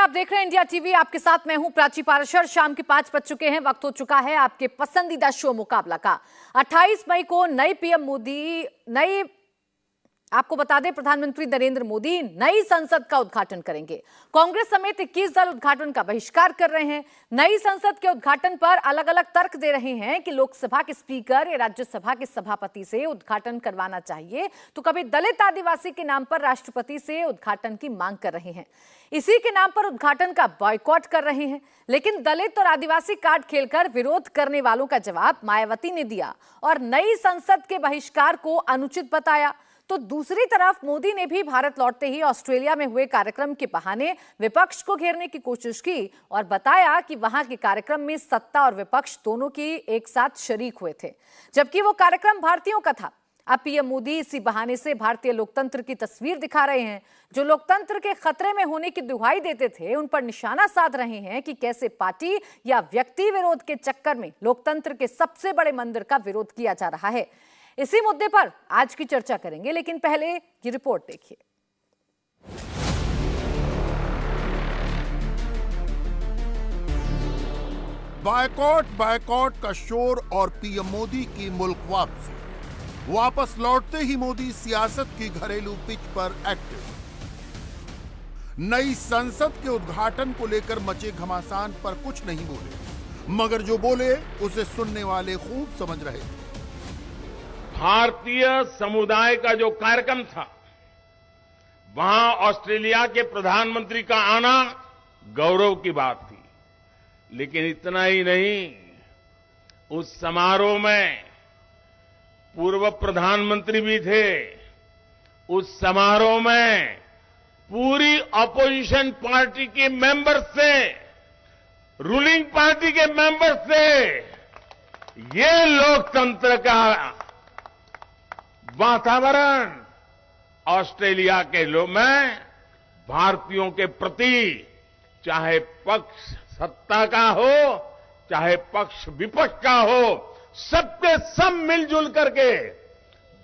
आप देख रहे हैं इंडिया टीवी। आपके साथ मैं हूं प्राची पाराशर। शाम के 5 बज चुके हैं। वक्त हो चुका है आपके पसंदीदा शो मुकाबला का। 28 मई को नई पीएम मोदी आपको बता दें, प्रधानमंत्री नरेंद्र मोदी नई संसद का उद्घाटन करेंगे। कांग्रेस समेत 21 दल उद्घाटन का बहिष्कार कर रहे हैं। नई संसद के उद्घाटन पर अलग अलग तर्क दे रहे हैं कि लोकसभा के स्पीकर या राज्यसभा के सभापति से उद्घाटन करवाना चाहिए, तो कभी दलित आदिवासी के नाम पर राष्ट्रपति से उद्घाटन की मांग कर रहे हैं। इसी के नाम पर उद्घाटन का बॉयकॉट कर रहे हैं। लेकिन दलित और आदिवासी कार्ड खेलकर विरोध करने वालों का जवाब मायावती ने दिया और नई संसद के बहिष्कार को अनुचित बताया। तो दूसरी तरफ मोदी ने भी भारत लौटते ही ऑस्ट्रेलिया में हुए कार्यक्रम के बहाने विपक्ष को घेरने की कोशिश की और बताया कि वहां के कार्यक्रम में सत्ता और विपक्ष दोनों की एक साथ शरीक हुए थे, जबकि वो कार्यक्रम भारतीयों का था। अब पीएम मोदी इसी बहाने से भारतीय लोकतंत्र की तस्वीर दिखा रहे हैं। जो लोकतंत्र के खतरे में होने की दुहाई देते थे, उन पर निशाना साध रहे हैं कि कैसे पार्टी या व्यक्ति विरोध के चक्कर में लोकतंत्र के सबसे बड़े मंदिर का विरोध किया जा रहा है। इसी मुद्दे पर आज की चर्चा करेंगे, लेकिन पहले ये रिपोर्ट देखिए। बायकॉट का शोर और पीएम मोदी की मुल्क वापसी। वापस लौटते ही मोदी सियासत की घरेलू पिच पर एक्टिव। नई संसद के उद्घाटन को लेकर मचे घमासान पर कुछ नहीं बोले, मगर जो बोले उसे सुनने वाले खूब समझ रहे थे। भारतीय समुदाय का जो कार्यक्रम था, वहां ऑस्ट्रेलिया के प्रधानमंत्री का आना गौरव की बात थी। लेकिन इतना ही नहीं, उस समारोह में पूर्व प्रधानमंत्री भी थे। उस समारोह में पूरी अपोजिशन पार्टी के मेंबर से, रूलिंग पार्टी के मेंबर से, ये लोकतंत्र का वातावरण ऑस्ट्रेलिया के लोग में भारतीयों के प्रति, चाहे पक्ष सत्ता का हो चाहे पक्ष विपक्ष का हो, सबके सब मिलजुल करके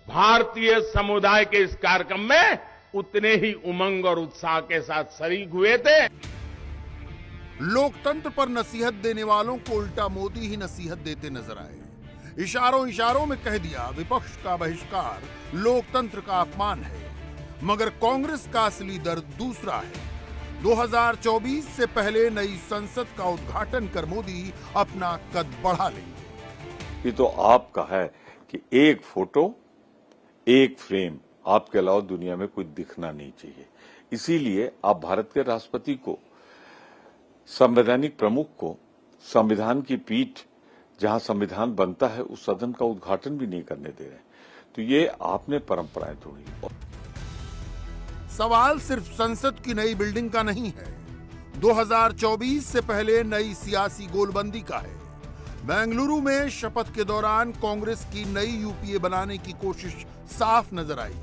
भारतीय समुदाय के इस कार्यक्रम में उतने ही उमंग और उत्साह के साथ शरीक हुए थे। लोकतंत्र पर नसीहत देने वालों को उल्टा मोदी ही नसीहत देते नजर आए। इशारों में कह दिया विपक्ष का बहिष्कार लोकतंत्र का अपमान है, मगर कांग्रेस का असली दर्द दूसरा है। 2024 से पहले नई संसद का उद्घाटन कर मोदी अपना कद बढ़ा लेंगे। ये तो आपका है कि एक फोटो, एक फ्रेम, आपके अलावा दुनिया में कोई दिखना नहीं चाहिए। इसीलिए आप भारत के राष्ट्रपति को, संवैधानिक प्रमुख को, संविधान की पीठ जहां संविधान बनता है उस सदन का उद्घाटन भी नहीं करने दे रहे। तो ये आपने परंपराएं तोड़ी। सवाल सिर्फ संसद की नई बिल्डिंग का नहीं है, 2024 से पहले नई सियासी गोलबंदी का है। बेंगलुरु में शपथ के दौरान कांग्रेस की नई यूपीए बनाने की कोशिश साफ नजर आई,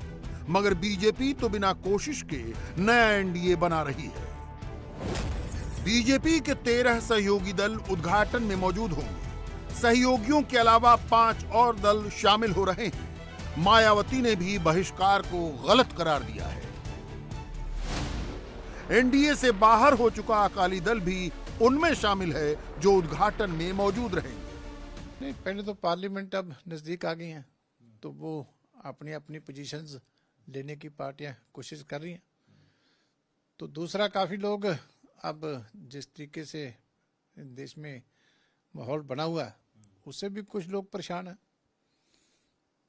मगर बीजेपी तो बिना कोशिश के नया एनडीए बना रही है। बीजेपी के 13 सहयोगी दल उद्घाटन में मौजूद होंगे। सहयोगियों के अलावा 5 और दल शामिल हो रहे हैं। मायावती ने भी बहिष्कार को गलत करार दिया है। एनडीए से बाहर हो चुका अकाली दल भी उनमें शामिल है जो उद्घाटन में मौजूद रहेंगे। नहीं, पहले तो पार्लियामेंट अब नजदीक आ गई हैं, तो वो अपनी अपनी पोजीशंस लेने की पार्टियां कोशिश कर रही हैं। तो दूसरा, काफी लोग अब जिस तरीके से देश में माहौल बना हुआ है, उससे भी कुछ लोग परेशान हैं,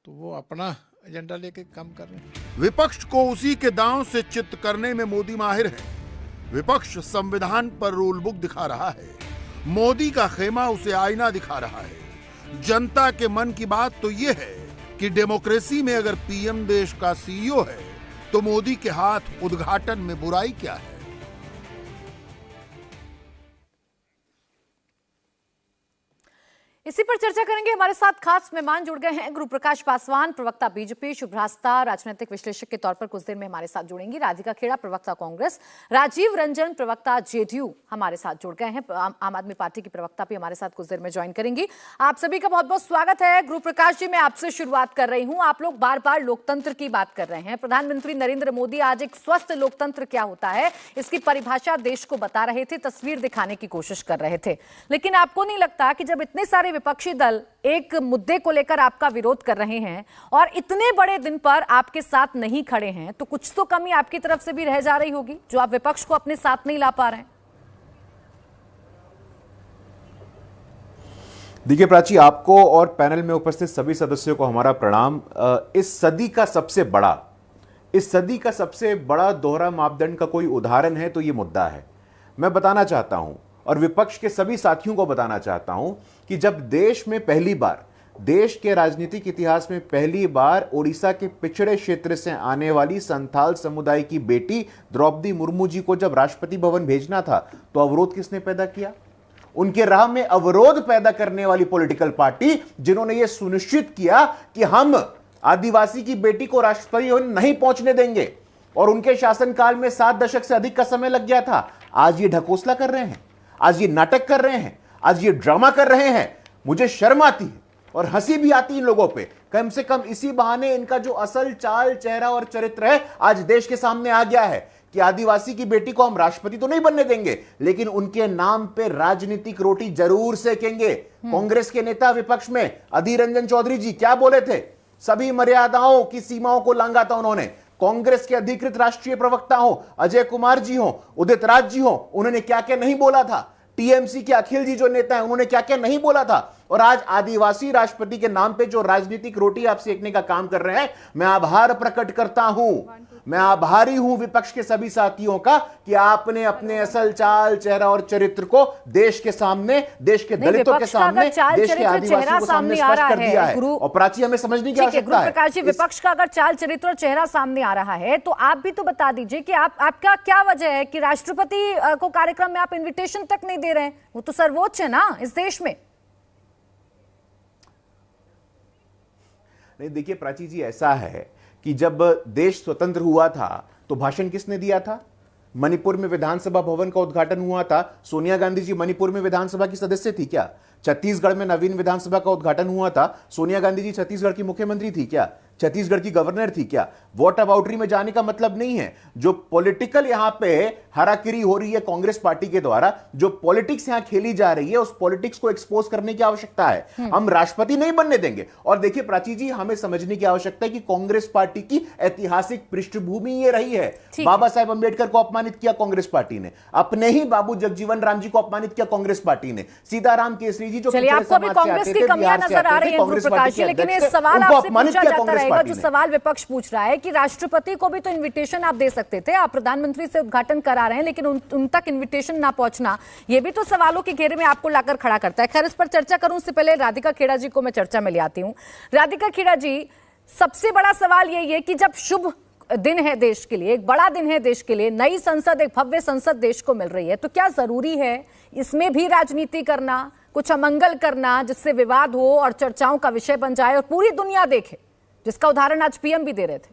तो वो अपना एजेंडा लेके काम कर रहे हैं। विपक्ष को उसी के दांव से चित्त करने में मोदी माहिर है। विपक्ष संविधान पर रूल बुक दिखा रहा है, मोदी का खेमा उसे आईना दिखा रहा है। जनता के मन की बात तो ये है कि डेमोक्रेसी में अगर पीएम देश का सीईओ है, तो मोदी के हाथ उद्घाटन में बुराई क्या है। इसी पर चर्चा करेंगे। हमारे साथ खास मेहमान जुड़ गए हैं। गुरु प्रकाश पासवान, प्रवक्ता बीजेपी, शुभ्रास्ता राजनीतिक विश्लेषक के तौर पर कुछ देर में हमारे साथ जुड़ेंगी। राधिका खेड़ा, प्रवक्ता कांग्रेस, राजीव रंजन, प्रवक्ता जेडीयू हमारे साथ जुड़ गए हैं। आम आदमी पार्टी की प्रवक्ता भी हमारे साथ कुछ देर में ज्वाइन करेंगी। आप सभी का बहुत बहुत स्वागत है। गुरु प्रकाश जी, मैं आपसे शुरुआत कर रही हूं। आप लोग बार बार लोकतंत्र की बात कर रहे हैं। प्रधानमंत्री नरेंद्र मोदी आज एक स्वस्थ लोकतंत्र क्या होता है इसकी परिभाषा देश को बता रहे थे, तस्वीर दिखाने की कोशिश कर रहे थे। लेकिन आपको नहीं लगता कि जब इतने सारे विपक्षी दल एक मुद्दे को लेकर आपका विरोध कर रहे हैं और इतने बड़े दिन पर आपके साथ नहीं खड़े हैं, तो कुछ तो कमी आपकी तरफ से भी रह जा रही होगी जो आप विपक्ष को अपने साथ नहीं ला पा रहे हैं? देखिए प्राची, आपको और पैनल में उपस्थित सभी सदस्यों को हमारा प्रणाम। इस सदी का सबसे बड़ा दोहरा मापदंड का कोई उदाहरण है तो ये मुद्दा है। मैं बताना चाहता हूं और विपक्ष के सभी साथियों को बताना चाहता हूं कि जब देश में पहली बार, देश के राजनीतिक इतिहास में पहली बार ओडिशा के पिछड़े क्षेत्र से आने वाली संथाल समुदाय की बेटी द्रौपदी मुर्मू जी को जब राष्ट्रपति भवन भेजना था तो अवरोध किसने पैदा किया? उनके राह में अवरोध पैदा करने वाली पॉलिटिकल पार्टी, जिन्होंने यह सुनिश्चित किया कि हम आदिवासी की बेटी को राष्ट्रपति भवन नहीं पहुंचने देंगे। और उनके शासनकाल में 7 दशक से अधिक का समय लग गया था। आज ये ढकोसला कर रहे हैं, आज ये नाटक कर रहे हैं, आज ये ड्रामा कर रहे हैं। मुझे शर्म आती है और हंसी भी आती है इन लोगों पे। कम से कम इसी बहाने इनका जो असल चाल, चेहरा और चरित्र है आज देश के सामने आ गया है कि आदिवासी की बेटी को हम राष्ट्रपति तो नहीं बनने देंगे, लेकिन उनके नाम पे राजनीतिक रोटी जरूर सेकेंगे। कांग्रेस के नेता विपक्ष में अधीर रंजन चौधरी जी क्या बोले थे? सभी मर्यादाओं की सीमाओं को लांघा था उन्होंने। कांग्रेस के अधिकृत राष्ट्रीय प्रवक्ता हो अजय कुमार जी हो, उदित राज जी हो, उन्होंने क्या क्या नहीं बोला था। टीएमसी के अखिल जी जो नेता हैं, उन्होंने क्या क्या नहीं बोला था। और आज आदिवासी राष्ट्रपति के नाम पे जो राजनीतिक रोटी आप सेकने का काम कर रहे हैं, मैं आभार प्रकट करता हूं। मैं आभारी हूं विपक्ष के सभी साथियों का कि आपने अपने असल चाल, चेहरा और चरित्र को देश के सामने, देश के दलितों के सामने, देश के आदिवासियों को सामने स्पष्ट कर दिया है। और प्राची, हमें समझने की आवश्यकता है। प्रकाश जी, विपक्ष का अगर चाल, चरित्र और चेहरा सामने आ रहा है तो आप भी तो बता दीजिए कि आपका क्या वजह है कि राष्ट्रपति को कार्यक्रम में आप इन्विटेशन तक नहीं दे रहे हैं? वो तो सर्वोच्च है ना इस देश में। नहीं, देखिए प्राची जी, ऐसा है कि जब देश स्वतंत्र हुआ था तो भाषण किसने दिया था? मणिपुर में विधानसभा भवन का उद्घाटन हुआ था, सोनिया गांधी जी मणिपुर में विधानसभा की सदस्य थी क्या? छत्तीसगढ़ में नवीन विधानसभा का उद्घाटन हुआ था, सोनिया गांधी जी छत्तीसगढ़ की मुख्यमंत्री थी क्या? छत्तीसगढ़ की गवर्नर थी क्या? वोट अबाउटरी में जाने का मतलब नहीं है। जो पॉलिटिकल यहां पे हराकिरी हो रही है कांग्रेस पार्टी के द्वारा, जो पॉलिटिक्स यहां खेली जा रही है, उस पॉलिटिक्स को एक्सपोज करने की आवश्यकता है। हम राष्ट्रपति नहीं बनने देंगे। और देखिए प्राची जी, हमें समझने की आवश्यकता है कि कांग्रेस पार्टी की ऐतिहासिक पृष्ठभूमि ये रही है। बाबा साहेब अंबेडकर को अपमानित किया कांग्रेस पार्टी ने, अपने ही बाबू जगजीवन राम जी को अपमानित किया कांग्रेस पार्टी ने, सीताराम केसरी जी जो आपको अभी कांग्रेस की कमियां नजर आ रही है गुरु प्रकाश जी, लेकिन ये सवाल आपसे पूछा जाता रहेगा, जो सवाल विपक्ष पूछ रहा है कि राष्ट्रपति को भी तो इनविटेशन आप दे सकते थे। आप प्रधानमंत्री से उद्घाटन करा रहे हैं लेकिन उन तक इनविटेशन ना पहुंचना, ये भी तो सवालों के घेरे में आपको लाकर खड़ा करता है। खैर, इस पर चर्चा करूं उससे पहले राधिका खेड़ा जी को मैं चर्चा में ले आती हूं। राधिका खेड़ा जी, सबसे बड़ा सवाल यही है कि जब शुभ दिन है देश के लिए, एक बड़ा दिन है देश के लिए, नई संसद, एक भव्य संसद देश को मिल रही है, तो क्या जरूरी है इसमें भी राजनीति करना, कुछ अमंगल करना जिससे विवाद हो और चर्चाओं का विषय बन जाए और पूरी दुनिया देखे, जिसका उदाहरण आज पीएम भी दे रहे थे?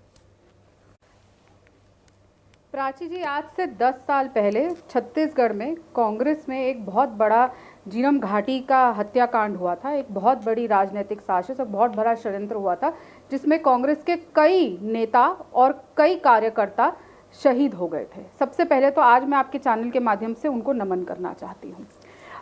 प्राची जी, आज से 10 साल पहले छत्तीसगढ़ में कांग्रेस में एक बहुत बड़ा जीनम घाटी का हत्याकांड हुआ था। एक बहुत बड़ी राजनीतिक साजिश और बहुत बड़ा षड्यंत्र हुआ था जिसमें कांग्रेस के कई नेता और कई कार्यकर्ता शहीद हो गए थे। सबसे पहले तो आज मैं आपके चैनल के माध्यम से उनको नमन करना चाहती हूँ।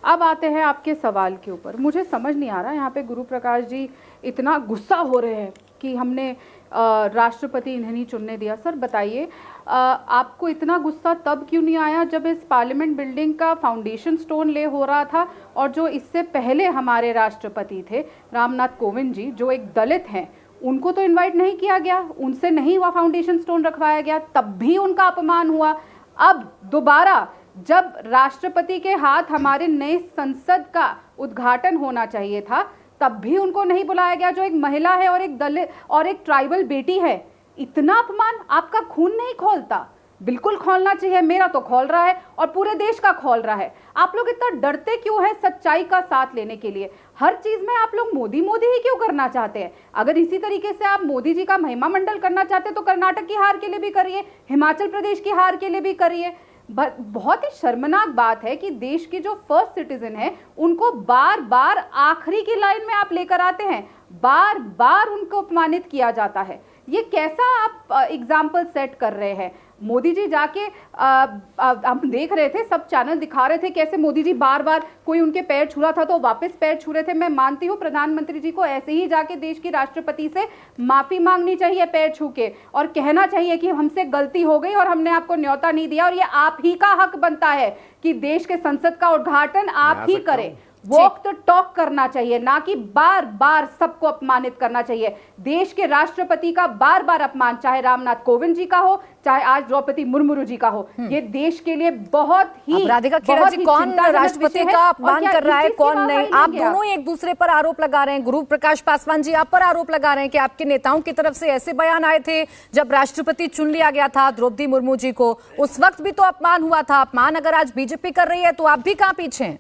अब आते हैं आपके सवाल के ऊपर। मुझे समझ नहीं आ रहा, यहाँ पे गुरु प्रकाश जी इतना गुस्सा हो रहे हैं कि हमने राष्ट्रपति इन्हें नहीं चुनने दिया। सर बताइए, आपको इतना गुस्सा तब क्यों नहीं आया जब इस पार्लियामेंट बिल्डिंग का फाउंडेशन स्टोन ले हो रहा था और जो इससे पहले हमारे राष्ट्रपति थे रामनाथ कोविंद जी, जो एक दलित हैं, उनको तो इनवाइट नहीं किया गया, उनसे नहीं वह फाउंडेशन स्टोन रखवाया गया, तब भी उनका अपमान हुआ। अब दोबारा जब राष्ट्रपति के हाथ हमारे नए संसद का उद्घाटन होना चाहिए था, तब भी उनको नहीं बुलाया गया, जो एक महिला है और एक दलित और एक ट्राइबल बेटी है। इतना अपमान, आपका खून नहीं खौलता? बिल्कुल खोलना चाहिए, मेरा तो खोल रहा है और पूरे देश का खोल रहा है। आप लोग इतना डरते क्यों है सच्चाई का साथ लेने के लिए? हर चीज में आप लोग मोदी मोदी ही क्यों करना चाहते हैं? अगर इसी तरीके से आप मोदी जी का महिमा मंडल करना चाहते हैं तो कर्नाटक की हार के लिए भी करिए, हिमाचल प्रदेश की हार के लिए भी करिए। बहुत ही शर्मनाक बात है कि देश के जो फर्स्ट सिटीजन है उनको बार बार आखिरी की लाइन में आप लेकर आते हैं, बार बार उनको अपमानित किया जाता है। ये कैसा आप एग्जाम्पल सेट कर रहे हैं? मोदी जी जाके हम देख रहे थे, सब चैनल दिखा रहे थे कैसे मोदी जी बार बार कोई उनके पैर छू रहा था तो वापस पैर छू रहे थे। मैं मानती हूँ प्रधानमंत्री जी को ऐसे ही जाके देश की राष्ट्रपति से माफी मांगनी चाहिए पैर छू के, और कहना चाहिए कि हमसे गलती हो गई और हमने आपको न्योता नहीं दिया, और ये आप ही का हक बनता है कि देश के संसद का उद्घाटन आप ही करें। वॉक द टॉक करना चाहिए, ना कि बार बार सबको अपमानित करना चाहिए। देश के राष्ट्रपति का बार बार अपमान, चाहे रामनाथ कोविंद जी का हो, चाहे आज द्रौपदी मुर्मू जी का हो, ये देश के लिए बहुत ही राधिका खेड़ा जी, कौन राष्ट्रपति का अपमान कर रहा है, कौन नहीं? आप दोनों एक दूसरे पर आरोप लगा रहे हैं। गुरु प्रकाश पासवान जी आप पर आरोप लगा रहे हैं कि आपके नेताओं की तरफ से ऐसे बयान आए थे जब राष्ट्रपति चुन लिया गया था द्रौपदी मुर्मू जी को, उस वक्त भी तो अपमान हुआ था। अपमान अगर आज बीजेपी कर रही है तो आप भी कहां पीछे हैं?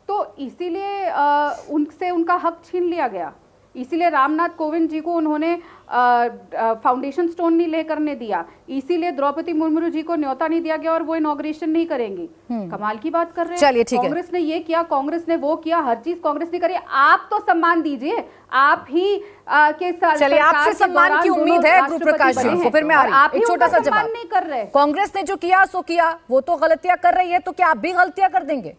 तो इसीलिए उनसे उनका हक छीन लिया गया, इसीलिए रामनाथ कोविंद जी को उन्होंने फाउंडेशन स्टोन नहीं ले करने दिया, इसीलिए द्रौपदी मुर्मू जी को न्योता नहीं दिया गया और वो इनॉग्रेशन नहीं करेंगी। कमाल की बात कर रहे हैं। चलिए ठीक है, कांग्रेस ने ये किया, कांग्रेस ने वो किया, हर चीज कांग्रेस ने करी। आप तो सम्मान दीजिए, आप ही के साथ। चलिए, आपसे सम्मान की उम्मीद है गुरु प्रकाश जी को। फिर मैं आ रही, एक छोटा सा जवाब नहीं कर रहे। कांग्रेस ने जो किया सो किया, वो तो गलतियां कर रही है, तो क्या आप भी गलतियां कर देंगे?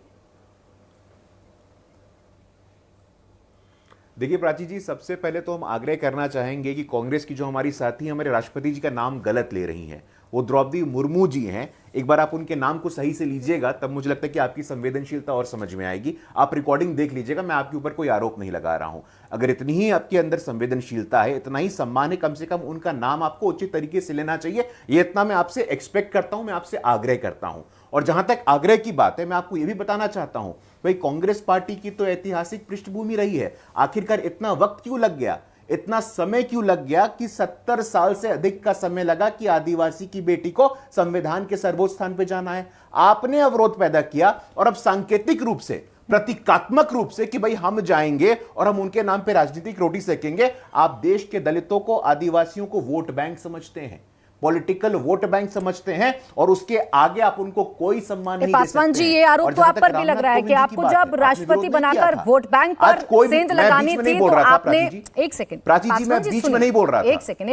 देखिए प्राची जी, सबसे पहले तो हम आग्रह करना चाहेंगे कि कांग्रेस की जो हमारी साथी हमारे राष्ट्रपति जी का नाम गलत ले रही हैं, वो द्रौपदी मुर्मू जी हैं। एक बार आप उनके नाम को सही से लीजिएगा, तब मुझे लगता है कि आपकी संवेदनशीलता और समझ में आएगी। आप रिकॉर्डिंग देख लीजिएगा, मैं आपके ऊपर कोई आरोप नहीं लगा रहा हूं। अगर इतनी ही आपके अंदर संवेदनशीलता है, इतना ही सम्मान है, कम से कम उनका नाम आपको उचित तरीके से लेना चाहिए। ये इतना मैं आपसे एक्सपेक्ट करता हूं, मैं आपसे आग्रह करता हूं। और जहां तक आग्रह की बात है, मैं आपको यह भी बताना चाहता हूं, भाई कांग्रेस पार्टी की तो ऐतिहासिक पृष्ठभूमि रही है। आखिरकार इतना वक्त क्यों लग गया, इतना समय क्यों लग गया कि 70 साल से अधिक का समय लगा कि आदिवासी की बेटी को संविधान के सर्वोच्च स्थान पर जाना है? आपने अवरोध पैदा किया और अब सांकेतिक रूप से, प्रतीकात्मक रूप से कि भाई हम जाएंगे और हम उनके नाम पे राजनीतिक रोटी सेकेंगे। आप देश के दलितों को, आदिवासियों को वोट बैंक समझते हैं, पॉलिटिकल वोट बैंक समझते हैं, और उसके आगे आप उनको कोई सम्मान नहीं दे सकते। पासवान जी, ये आरोप तो आप पर भी लग रहा है कि आपको जब राष्ट्रपति बनाकर वोट बैंक पर सेंध लगानी थी तो आपने, एक सेकंड प्राची जी, मैं बीच में नहीं बोल रहा था। एक सेकंड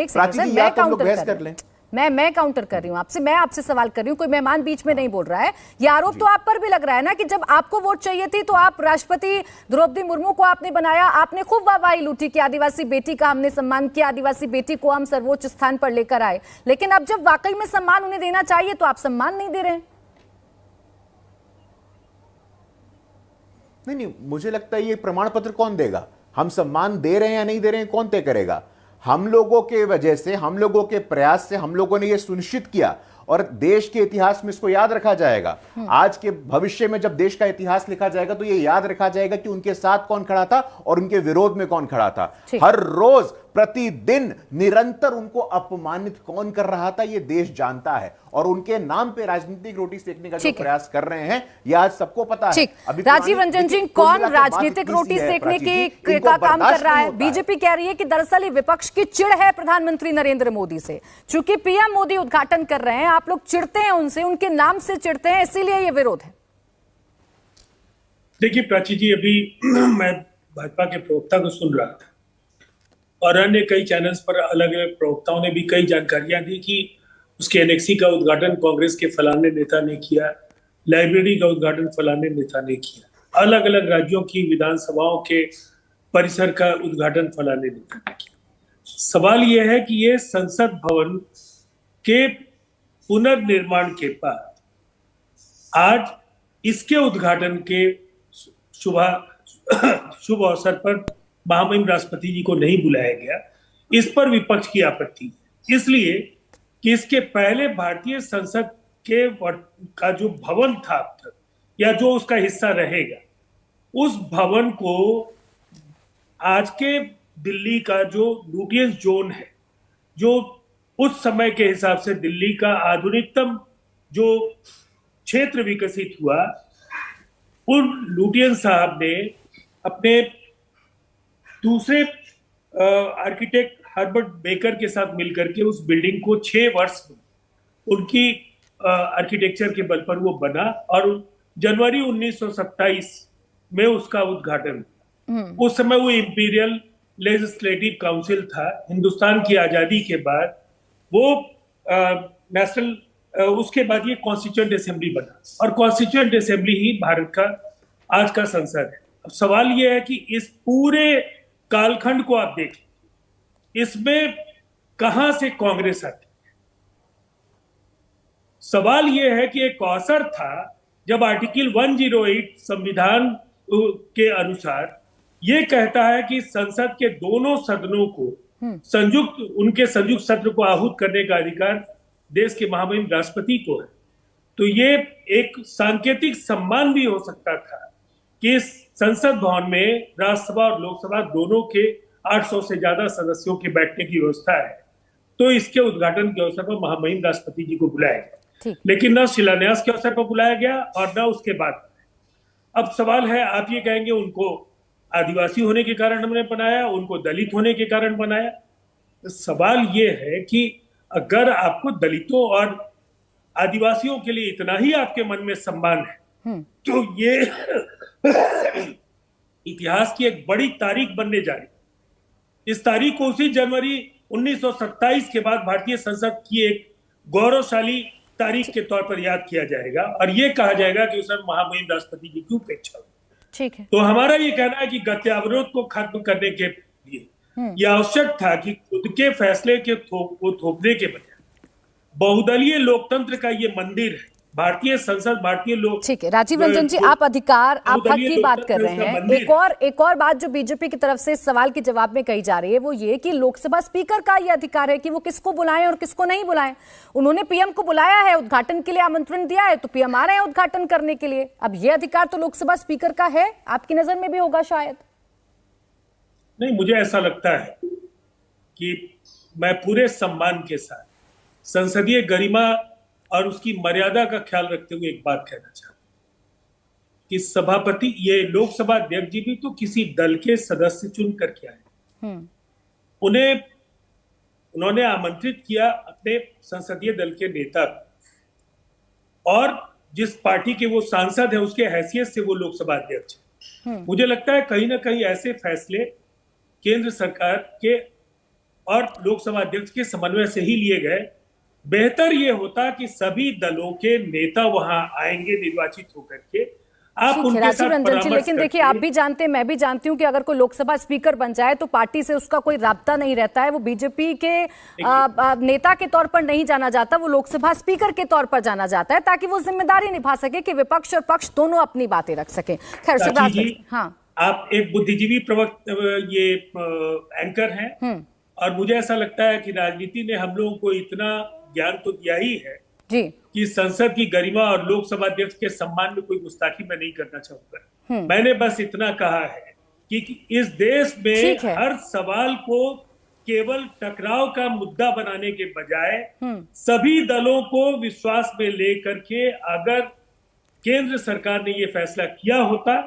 मैं काउंटर कर लें, मैं काउंटर कर रही हूं आपसे, मैं आपसे सवाल कर रही हूं, कोई मेहमान बीच में नहीं बोल रहा है। ये आरोप तो आप पर भी लग रहा है ना कि जब आपको वोट चाहिए थी तो आप राष्ट्रपति द्रौपदी मुर्मू को आपने बनाया, आपने खूब वाहवाही लूटी कि आदिवासी बेटी का हमने सम्मान किया, आदिवासी बेटी को हम सर्वोच्च स्थान पर लेकर आए, लेकिन अब जब वाकई में सम्मान उन्हें देना चाहिए तो आप सम्मान नहीं दे रहे हैं। नहीं, मुझे लगता है ये प्रमाण पत्र कौन देगा? हम सम्मान दे रहे हैं या नहीं दे रहे हैं, कौन तय करेगा? हम लोगों के वजह से, हम लोगों के प्रयास से हम लोगों ने यह सुनिश्चित किया, और देश के इतिहास में इसको याद रखा जाएगा। आज के भविष्य में जब देश का इतिहास लिखा जाएगा तो यह याद रखा जाएगा कि उनके साथ कौन खड़ा था और उनके विरोध में कौन खड़ा था। हर रोज, प्रतिदिन, निरंतर उनको अपमानित कौन कर रहा था, यह देश जानता है, और उनके नाम पे राजनीतिक रोटी सेकने का जो प्रयास कर रहे हैं, यह आज सबको पता है। राजीव रंजन जी, कौन राजनीतिक रोटी सेकने का काम कर रहा है? बीजेपी कह रही है कि दरअसल ये विपक्ष की चिढ़ है प्रधानमंत्री नरेंद्र मोदी से, चूंकि पीएम मोदी उद्घाटन कर रहे हैं, आप लोग चिढ़ते हैं उनसे, उनके नाम से चिढ़ते हैं, इसीलिए ये विरोध है। देखिए प्राची जी, अभी मैं भाजपा के प्रवक्ता को सुन रहा था और अन्य कई चैनल्स पर अलग अलग प्रवक्ताओं ने भी कई जानकारियां दी कि उसके एनेक्सी का उद्घाटन कांग्रेस के फलाने नेता ने किया, लाइब्रेरी का उद्घाटन फलाने नेता ने किया, अलग अलग राज्यों की विधानसभाओं के परिसर का उद्घाटन फलाने नेता ने किया। सवाल यह है कि ये संसद भवन के पुनर्निर्माण के बाद आज इसके उद्घाटन के शुभ अवसर पर महामहिम राष्ट्रपति जी को नहीं बुलाया गया, इस पर विपक्ष की आपत्ति है। इसलिए कि इसके पहले भारतीय संसद के का जो भवन था अब तक, या जो उसका हिस्सा रहेगा, उस भवन को आज के दिल्ली का जो लुटियंस जोन है, जो उस समय के हिसाब से दिल्ली का आधुनिकतम जो क्षेत्र विकसित हुआ, उन लुटियन साहब ने अपने दूसरे आर्किटेक्ट हर्बर्ट बेकर के साथ मिलकर के उस बिल्डिंग को 6 वर्ष में उनकी आर्किटेक्चर के बल पर वो बना और जनवरी 1927 में उसका उद्घाटन। उस समय वो इंपीरियल लेजिस्लेटिव काउंसिल था। हिंदुस्तान की आजादी के बाद वो नेशनल उसके बाद ये कॉन्स्टिट्यूएंट असेंबली बना और कॉन्स्टिट्यूएंट असेंबली ही भारत का आज का संसद है। अब सवाल ये है कि इस पूरे कालखंड को आप देखें, इसमें कहां से कांग्रेस आती है? सवाल ये है कि एक अवसर था जब आर्टिकल 108 संविधान के अनुसार ये कहता है कि संसद के दोनों सदनों को उनके संयुक्त सत्र को आहूत करने का अधिकार देश के महामहिम राष्ट्रपति को है। तो ये एक सांकेतिक सम्मान भी हो सकता था कि इस संसद भवन में राज्यसभा और लोकसभा दोनों के 800 से ज्यादा सदस्यों के बैठने की व्यवस्था है, तो इसके उद्घाटन के अवसर पर महामहिम राष्ट्रपति जी को बुलाया गया, लेकिन न शिलान्यास के अवसर पर बुलाया गया और न उसके बाद। अब सवाल है, आप ये कहेंगे उनको आदिवासी होने के कारण हमने बनाया, उनको दलित होने के कारण बनाया। तो सवाल ये है कि अगर आपको दलितों और आदिवासियों के लिए इतना ही आपके मन में सम्मान है, तो ये इतिहास की एक बड़ी तारीख बनने जा रही। इस तारीख को उसी जनवरी 1927 के बाद भारतीय संसद की एक गौरवशाली तारीख के तौर पर याद किया जाएगा और ये कहा जाएगा कि उसमें महामहिम राष्ट्रपति जी की उपेक्षा हुई। ठीक है। तो हमारा ये कहना है कि गत्यावरोध को खत्म करने के लिए यह आवश्यक था कि खुद के फैसले को थोपने के बजाय बहुदलीय लोकतंत्र का ये मंदिर है भारतीय संसद, भारतीय लोक। ठीक है राजीव रंजन जी, आप अधिकार, आप हक की बात कर रहे हैं। एक और बात जो बीजेपी की तरफ से इस सवाल के जवाब में कही जा रही है वो ये कि लोकसभा स्पीकर का ये अधिकार है कि वो किसको बुलाएं और किसको नहीं बुलाएं। उन्होंने पीएम को बुलाया है, उद्घाटन के लिए आमंत्रण दिया है, तो पीएम आ रहे हैं उद्घाटन करने के लिए। अब ये अधिकार तो लोकसभा स्पीकर का है, आपकी नजर में भी होगा शायद। नहीं, मुझे ऐसा लगता है कि मैं पूरे सम्मान के साथ संसदीय गरिमा और उसकी मर्यादा का ख्याल रखते हुए एक बात कहना चाहता हूं कि सभापति, ये लोकसभा अध्यक्ष जी भी तो किसी दल के सदस्य चुन करके आए। उन्होंने आमंत्रित किया अपने संसदीय दल के नेता और जिस पार्टी के वो सांसद है उसके हैसियत से वो लोकसभा अध्यक्ष है। मुझे लगता है कहीं ना कहीं ऐसे फैसले केंद्र सरकार के और लोकसभा अध्यक्ष के समन्वय से ही लिए गए। बेहतर ये होता कि सभी दलों के नेता वहां आएंगे निर्वाचित होकर के, आप उनके साथ राजीव रंजन जी, लेकिन देखिए आप भी जानते हैं, मैं भी जानती हूं कि अगर कोई लोकसभा स्पीकर बन जाए तो पार्टी से उसका कोई राब्ता नहीं रहता है। वो बीजेपी के नेता के तौर पर नहीं जाना जाता, वो लोकसभा स्पीकर के तौर पर जाना जाता है ताकि वो जिम्मेदारी निभा सके कि विपक्ष और पक्ष दोनों अपनी बातें रख सके। खैर शिवराज, हाँ, आप एक बुद्धिजीवी ये एंकर हैं और मुझे ऐसा लगता है कि राजनीति ने हम लोगों को इतना ज्ञान तो दिया ही है जी कि संसद की गरिमा और लोकसभा अध्यक्ष के सम्मान में कोई गुस्ताखी मैं नहीं करना चाहूंगा। मैंने बस इतना कहा है कि इस देश में हर सवाल को केवल टकराव का मुद्दा बनाने के बजाय सभी दलों को विश्वास में लेकर के अगर केंद्र सरकार ने ये फैसला किया होता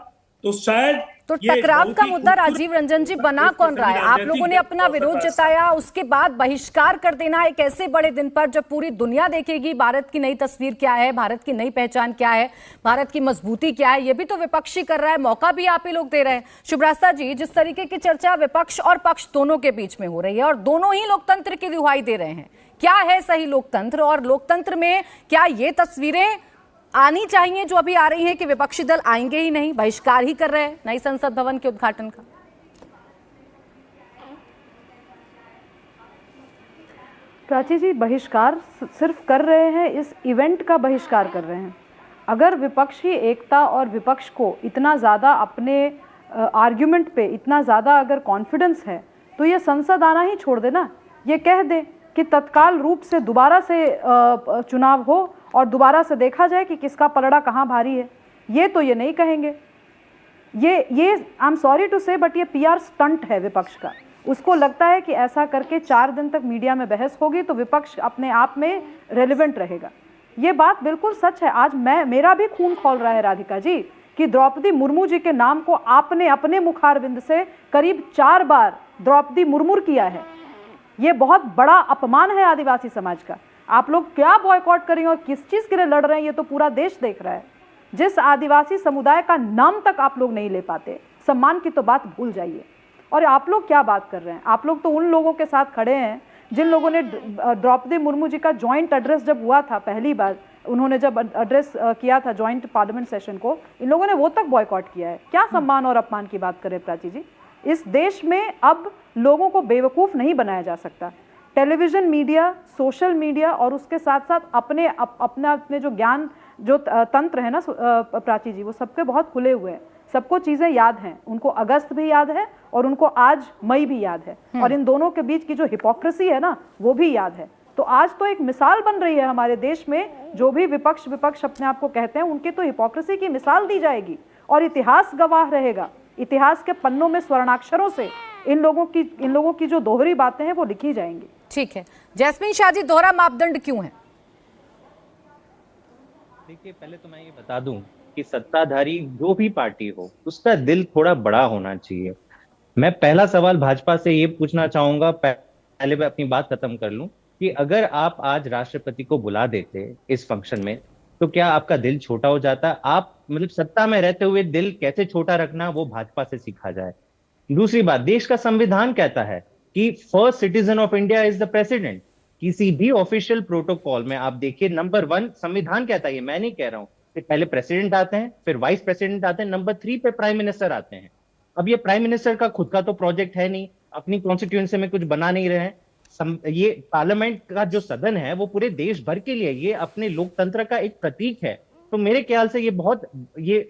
तो शायद तो टकराव का मुद्दा राजीव रंजन जी बना कौन रहा है? आप लोगों ने अपना विरोध जताया, उसके बाद बहिष्कार कर देना एक ऐसे बड़े दिन पर जब पूरी दुनिया देखेगी भारत की नई तस्वीर क्या है, भारत की नई पहचान क्या है, भारत की मजबूती क्या है, ये भी तो विपक्षी कर रहा है, मौका भी आप ही लोग दे रहे हैं। शुभ्रास्ता जी, जिस तरीके की चर्चा विपक्ष और पक्ष दोनों के बीच में हो रही है और दोनों ही लोकतंत्र की दुहाई दे रहे हैं, क्या है सही लोकतंत्र और लोकतंत्र में क्या ये तस्वीरें आनी चाहिए जो अभी आ रही है कि विपक्षी दल आएंगे ही नहीं, बहिष्कार ही कर रहे हैं नई संसद भवन के उद्घाटन का? प्राची जी, बहिष्कार सिर्फ कर रहे हैं, इस इवेंट का बहिष्कार कर रहे हैं। अगर विपक्षी एकता और विपक्ष को इतना ज़्यादा अपने आर्ग्यूमेंट पे इतना ज़्यादा अगर कॉन्फिडेंस है तो ये संसद आना ही छोड़ देना, ये कह दे कि तत्काल रूप से दोबारा से चुनाव हो और दोबारा से देखा जाए कि किसका पलड़ा कहाँ भारी है। ये तो ये नहीं कहेंगे। ये आई एम सॉरी टू से बट ये PR स्टंट है विपक्ष का। उसको लगता है कि ऐसा करके 4 दिन तक मीडिया में बहस होगी तो विपक्ष अपने आप में रेलेवेंट रहेगा। ये बात बिल्कुल सच है। आज मेरा भी खून खौल रहा है राधिका जी कि द्रौपदी मुर्मू जी के नाम को आपने अपने मुखारविंद से करीब 4 बार द्रौपदी मुर्मू किया है। ये बहुत बड़ा अपमान है आदिवासी समाज का। आप लोग क्या बॉयकॉट करेंगे और किस चीज के लिए लड़ रहे हैं ये तो पूरा देश देख रहा है। जिस आदिवासी समुदाय का नाम तक आप लोग नहीं ले पाते, सम्मान की तो बात भूल जाइए। और आप लोग क्या बात कर रहे हैं? आप लोग तो उन लोगों के साथ खड़े हैं जिन लोगों ने द्रौपदी मुर्मू जी का ज्वाइंट एड्रेस जब हुआ था, पहली बार उन्होंने जब एड्रेस किया था ज्वाइंट पार्लियामेंट सेशन को, इन लोगों ने वो तक बॉयकॉट किया है। क्या सम्मान और अपमान की बात करें प्राची जी? इस देश में अब लोगों को बेवकूफ़ नहीं बनाया जा सकता। टेलीविज़न मीडिया, सोशल मीडिया और उसके साथ साथ अपने जो ज्ञान जो तंत्र है ना प्राची जी, वो सबके बहुत खुले हुए हैं। सबको चीज़ें याद हैं, उनको अगस्त भी याद है और उनको आज मई भी याद है, और इन दोनों के बीच की जो हिपोक्रेसी है ना वो भी याद है। तो आज तो एक मिसाल बन रही है हमारे देश में, जो भी विपक्ष अपने आप को कहते हैं उनकी तो हिपोक्रेसी की मिसाल दी जाएगी और इतिहास गवाह रहेगा। इतिहास के पन्नों में स्वर्णाक्षरों से इन लोगों की जो दोहरी बातें हैं वो लिखी जाएंगी। ठीक है, जैस्मीन शाह जी, दोहरा मापदंड क्यों है? देखिए, पहले तो मैं ये बता दूं कि सत्ताधारी जो भी पार्टी हो उसका दिल थोड़ा बड़ा होना चाहिए। मैं पहला सवाल भाजपा से ये पूछना चाहूंगा, पहले मैं अपनी बात खत्म कर लूं, कि अगर आप आज राष्ट्रपति को बुला देते इस फंक्शन में तो क्या आपका दिल छोटा हो जाता? आप मतलब सत्ता में रहते हुए दिल कैसे छोटा रखना, वो भाजपा से सीखा जाए। दूसरी बात, देश का संविधान कहता है कि first citizen of India is the president. किसी भी ऑफिशियल प्रोटोकॉल में आप देखिए, नंबर 1 संविधान कहता है, ये मैं नहीं कह रहा हूं, कि पहले प्रेसिडेंट आते हैं, फिर वाइस प्रेसिडेंट आते हैं, नंबर 3 पे प्राइम मिनिस्टर आते हैं। अब ये प्राइम मिनिस्टर का खुद का तो प्रोजेक्ट है नहीं, अपनी कॉन्स्टिट्यूएंसी में कुछ बना नहीं रहे हैं। ये पार्लियामेंट का जो सदन है वो पूरे देश भर के लिए, ये अपने लोकतंत्र का एक प्रतीक है। तो मेरे ख्याल से ये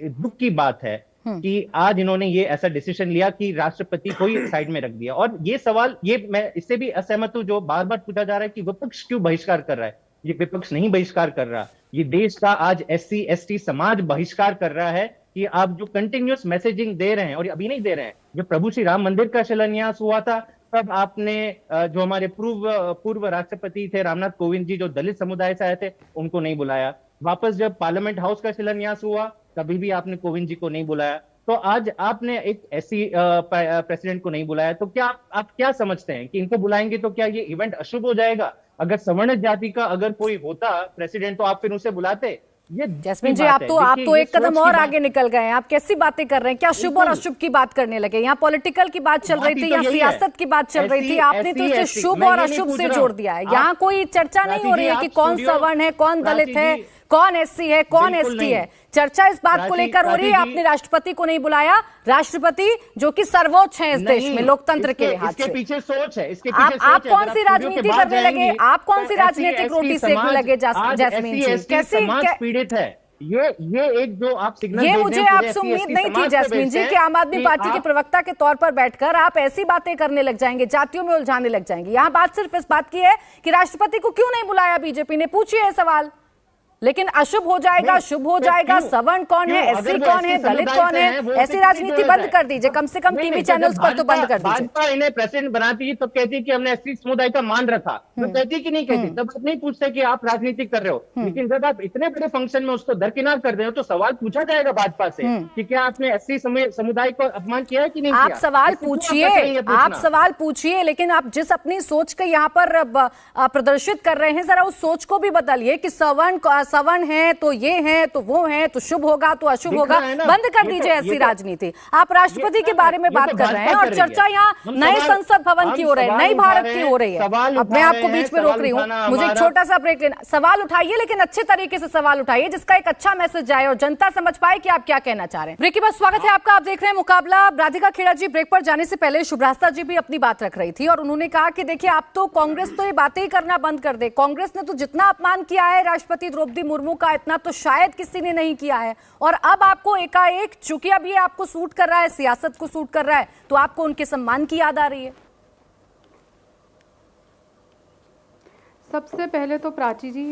दुख की बात है कि आज इन्होंने ये ऐसा डिसीजन लिया कि राष्ट्रपति को ही साइड में रख दिया। और ये सवाल, ये मैं इससे भी असहमत हूं जो बार बार पूछा जा रहा है कि विपक्ष क्यों बहिष्कार कर रहा है। ये विपक्ष नहीं बहिष्कार कर रहा, ये देश का आज SC ST समाज बहिष्कार कर रहा है कि आप जो कंटिन्यूअस मैसेजिंग दे रहे हैं, और अभी नहीं दे रहे हैं। जब प्रभु श्री राम मंदिर का शिलान्यास हुआ था तब आपने जो हमारे पूर्व राष्ट्रपति थे रामनाथ कोविंद जी, जो दलित समुदाय से आए थे, उनको नहीं बुलाया। वापस जब पार्लियामेंट हाउस का शिलान्यास हुआ तभी भी आपने कोविंद जी को नहीं बुलाया। तो आज आपने एक ऐसी प्रेसिडेंट को नहीं बुलाया। तो क्या आप क्या समझते हैं कि इनको बुलाएंगे तो क्या ये इवेंट अशुभ हो जाएगा? अगर सवर्ण जाति का अगर कोई होता प्रेसिडेंट तो आप फिर उसे बुलाते। जैस्मीन जी, आप तो एक कदम और आगे निकल गए हैं। आप कैसी बातें कर रहे हैं? क्या शुभ और अशुभ की बात करने लगे? यहाँ पॉलिटिकल की बात चल रही थी, यहाँ सियासत की बात चल रही थी, आपने तो इसे शुभ और अशुभ से जोड़ दिया है। यहाँ कोई चर्चा नहीं हो रही है कि कौन सवर्ण है, कौन दलित है, कौन SC है, कौन ST है। चर्चा इस बात को लेकर हो रही है, आपने राष्ट्रपति को नहीं बुलाया। राष्ट्रपति जो कि सर्वोच्च है इस देश में लोकतंत्र के लिहाज से। इसके पीछे सोच है, इसके पीछे आप कौन सी राजनीति करने लगे? आप कौन सी राजनीतिक रोटी सेकने लगे जैस्मीन जी? कैसी पीड़ित है ये एक जो आप सिग्नल ये मुझे आपसे उम्मीद नहीं थी जैस्मीन जी कि आम आदमी पार्टी के प्रवक्ता के तौर पर बैठकर आप ऐसी बातें करने लग जाएंगे, जातियों में उलझाने लग जाएंगे। यहाँ बात सिर्फ इस बात की है कि राष्ट्रपति को क्यों नहीं बुलाया बीजेपी ने, पूछिए सवाल। लेकिन अशुभ हो जाएगा, शुभ हो जाएगा, सवर्ण कौन है, SC कौन है, दलित कौन है, ऐसी राजनीति बंद कर दीजिए। कम से कम टीवी चैनल्स पर तो बंद कर दीजिए। भाजपा इन्हें प्रेसिडेंट बनाती है तब कहती है कि हमने SC समुदाय का मान रखा, तो कहती कि नहीं कहती, तब आप नहीं पूछते कि आप राजनीति कर रहे हो। लेकिन जब आप इतने बड़े फंक्शन में उसको दरकिनार कर रहे हो तो सवाल पूछा जाएगा भाजपा से कि क्या आपने SC समुदाय को अपमान किया है कि नहीं। आप सवाल पूछिए, लेकिन आप जिस अपनी सोच के यहाँ पर प्रदर्शित कर रहे हैं, जरा उस सोच को भी बदलिए कि सवर्ण है तो ये है तो वो है, तो शुभ होगा तो अशुभ होगा। बंद कर दीजिए ऐसी राजनीति। आप राष्ट्रपति के बारे में बात कर रहे हैं और चर्चा यहाँ नए संसद भवन की हो रही है, नई भारत की हो रही है। अब मैं आपको बीच में रोक रही हूँ, मुझे एक छोटा सा ब्रेक लेना। सवाल उठाइए, लेकिन अच्छे तरीके से सवाल उठाइए जिसका एक अच्छा मैसेज जाए और जनता समझ पाए कि आप क्या कहना चाह रहे हैं। ब्रेक के बाद स्वागत है आपका। आप देख रहे हैं मुकाबला। राधिका खेड़ा जी, ब्रेक पर जाने से पहले शुभ्रास्ता जी भी अपनी बात रख रही थी और उन्होंने कहा कि देखिए, आप तो कांग्रेस तो ये बातें ही करना बंद कर दे। कांग्रेस ने तो जितना अपमान किया है राष्ट्रपति द्रौपदी मुर्मू का, इतना तो शायद किसी ने नहीं किया है। और अब आपको एकाएक, चूंकि अब ये आपको सूट कर रहा है, सियासत को सूट कर रहा है, तो आपको उनके सम्मान की याद आ रही है। सबसे पहले तो प्राची जी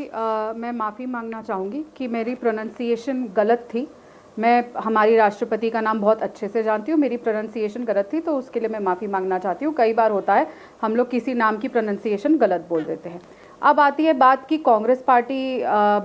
मैं माफ़ी मांगना चाहूँगी कि मेरी प्रोनाउंसिएशन गलत थी। मैं हमारी राष्ट्रपति का नाम बहुत अच्छे से जानती हूँ, मेरी प्रोनाउंसिएशन गलत थी तो उसके लिए मैं माफ़ी मांगना चाहती हूँ। कई बार होता है हम लोग किसी नाम की प्रोनाउंसिएशन गलत बोल देते हैं। अब आती है बात कि कांग्रेस पार्टी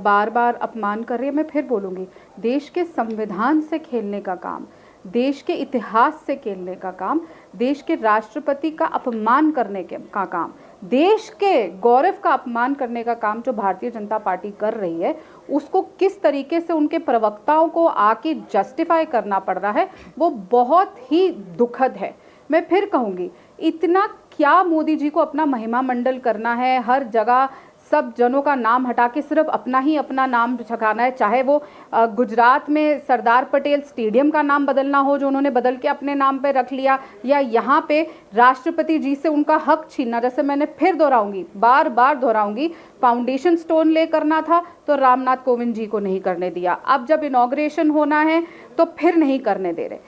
बार बार अपमान कर रही है। मैं फिर बोलूँगी, देश के संविधान से खेलने का काम, देश के इतिहास से खेलने का काम, देश के राष्ट्रपति का अपमान करने का काम, देश के गौरव का अपमान करने का काम जो भारतीय जनता पार्टी कर रही है, उसको किस तरीके से उनके प्रवक्ताओं को आके जस्टिफाई करना पड़ रहा है, वो बहुत ही दुखद है। मैं फिर कहूँगी, इतना क्या मोदी जी को अपना महिमा मंडल करना है, हर जगह सब जनों का नाम हटा के सिर्फ अपना ही अपना नाम छकाना है। चाहे वो गुजरात में सरदार पटेल स्टेडियम का नाम बदलना हो जो उन्होंने बदल के अपने नाम पे रख लिया, या यहाँ पे राष्ट्रपति जी से उनका हक छीनना। जैसे मैंने फिर दोहराऊंगी, बार बार दोहराऊंगी, फाउंडेशन स्टोन ले करना था तो रामनाथ कोविंद जी को नहीं करने दिया, अब जब इनॉग्रेशन होना है तो फिर नहीं करने दे रहे।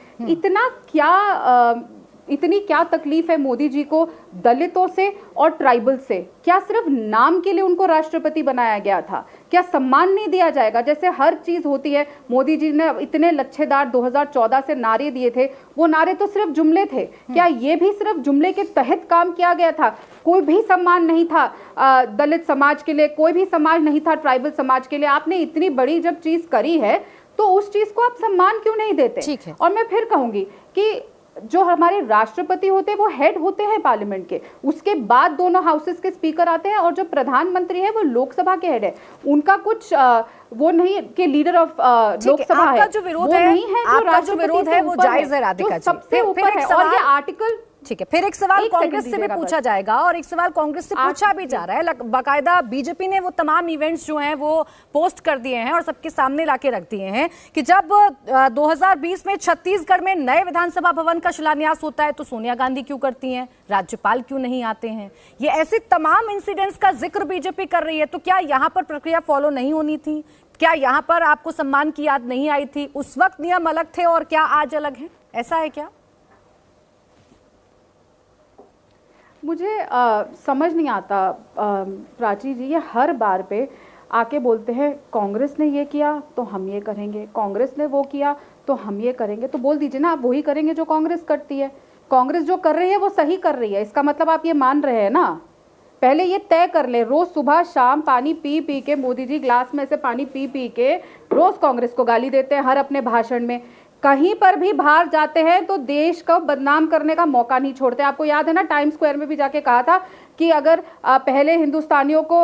इतनी क्या तकलीफ है मोदी जी को दलितों से और ट्राइबल से? क्या सिर्फ नाम के लिए उनको राष्ट्रपति बनाया गया था? क्या सम्मान नहीं दिया जाएगा? जैसे हर चीज होती है, मोदी जी ने इतने लच्छेदार 2014 से नारे दिए थे, वो नारे तो सिर्फ जुमले थे। क्या ये भी सिर्फ जुमले के तहत काम किया गया था? कोई भी सम्मान नहीं था दलित समाज के लिए, कोई भी समाज नहीं था ट्राइबल समाज के लिए। आपने इतनी बड़ी जब चीज करी है तो उस चीज को आप सम्मान क्यों नहीं देते? और मैं फिर कहूंगी कि जो हमारे राष्ट्रपति होते हैं वो हेड होते हैं पार्लियामेंट के, उसके बाद दोनों हाउसेस के स्पीकर आते हैं, और जो प्रधानमंत्री है वो लोकसभा के हेड है। उनका कुछ वो नहीं कि लीडर ऑफ लोकसभा है, जो विरोध है, आपका जो विरोध है वो जायज है राधिका जी, सबसे ऊपर है। और ये आर्टिकल, ठीक है, फिर एक सवाल कांग्रेस से भी पूछा जाएगा और एक सवाल कांग्रेस से पूछा भी जा रहा है। बाकायदा बीजेपी ने वो तमाम इवेंट्स जो हैं वो पोस्ट कर दिए हैं और सबके सामने लाके रख दिए हैं कि जब 2020 में छत्तीसगढ़ में नए विधानसभा भवन का शिलान्यास होता है तो सोनिया गांधी क्यों करती हैं, राज्यपाल क्यों नहीं आते हैं? ये ऐसे तमाम इंसिडेंट्स का जिक्र बीजेपी कर रही है। तो क्या यहाँ पर प्रक्रिया फॉलो नहीं होनी थी? क्या यहाँ पर आपको सम्मान की याद नहीं आई थी? उस वक्त नियम अलग थे और क्या आज अलग है? ऐसा है क्या? मुझे समझ नहीं आता प्राची जी, ये हर बार पे आके बोलते हैं कांग्रेस ने ये किया तो हम ये करेंगे, कांग्रेस ने वो किया तो हम ये करेंगे। तो बोल दीजिए ना, आप वही करेंगे जो कांग्रेस करती है। कांग्रेस जो कर रही है वो सही कर रही है, इसका मतलब आप ये मान रहे हैं ना? पहले ये तय कर ले, रोज सुबह शाम पानी पी पी के मोदी जी ग्लास में से पानी पी पी के रोज कांग्रेस को गाली देते हैं हर अपने भाषण में। कहीं पर भी बाहर जाते हैं तो देश को बदनाम करने का मौका नहीं छोड़ते। आपको याद है ना, टाइम्स स्क्वायर में भी जाके कहा था कि अगर पहले हिंदुस्तानियों को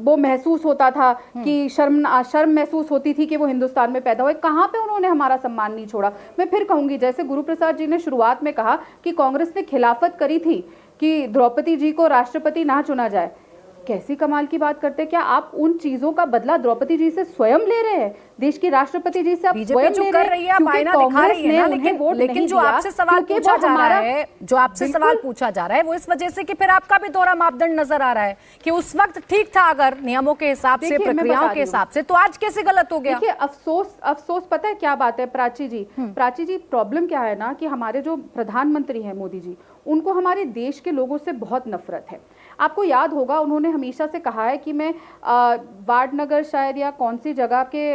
वो महसूस होता था कि शर्म महसूस होती थी कि वो हिंदुस्तान में पैदा हुए, कहाँ पे उन्होंने हमारा सम्मान नहीं छोड़ा। मैं फिर कहूंगी, जैसे गुरु प्रसाद जी ने शुरुआत में कहा कि कांग्रेस ने खिलाफत करी थी कि द्रौपदी जी को राष्ट्रपति ना चुना जाए, कैसी कमाल की बात करते हैं। क्या आप उन चीजों का बदला द्रौपदी जी से स्वयं ले रहे हैं? देश की राष्ट्रपति जी से आप स्वयं जो कर रही है, आईना दिखा रही है ना, लेकिन जो आपसे सवाल पूछा जा रहा है, जो आपसे सवाल पूछा जा रहा है वो इस वजह से कि फिर आपका भी दोहरा मापदंड नजर आ रहा है कि उस वक्त ठीक था अगर नियमों के हिसाब से, प्रक्रियाओं के हिसाब से, तो आज कैसे गलत हो गया? देखिए, अफसोस पता है क्या बात है प्राची जी, प्रॉब्लम क्या है ना कि हमारे जो प्रधानमंत्री हैं मोदी जी, उनको हमारे देश के लोगों से बहुत नफरत है। आपको याद होगा उन्होंने हमेशा से कहा है कि मैं वाडनगर शायद या कौन सी जगह के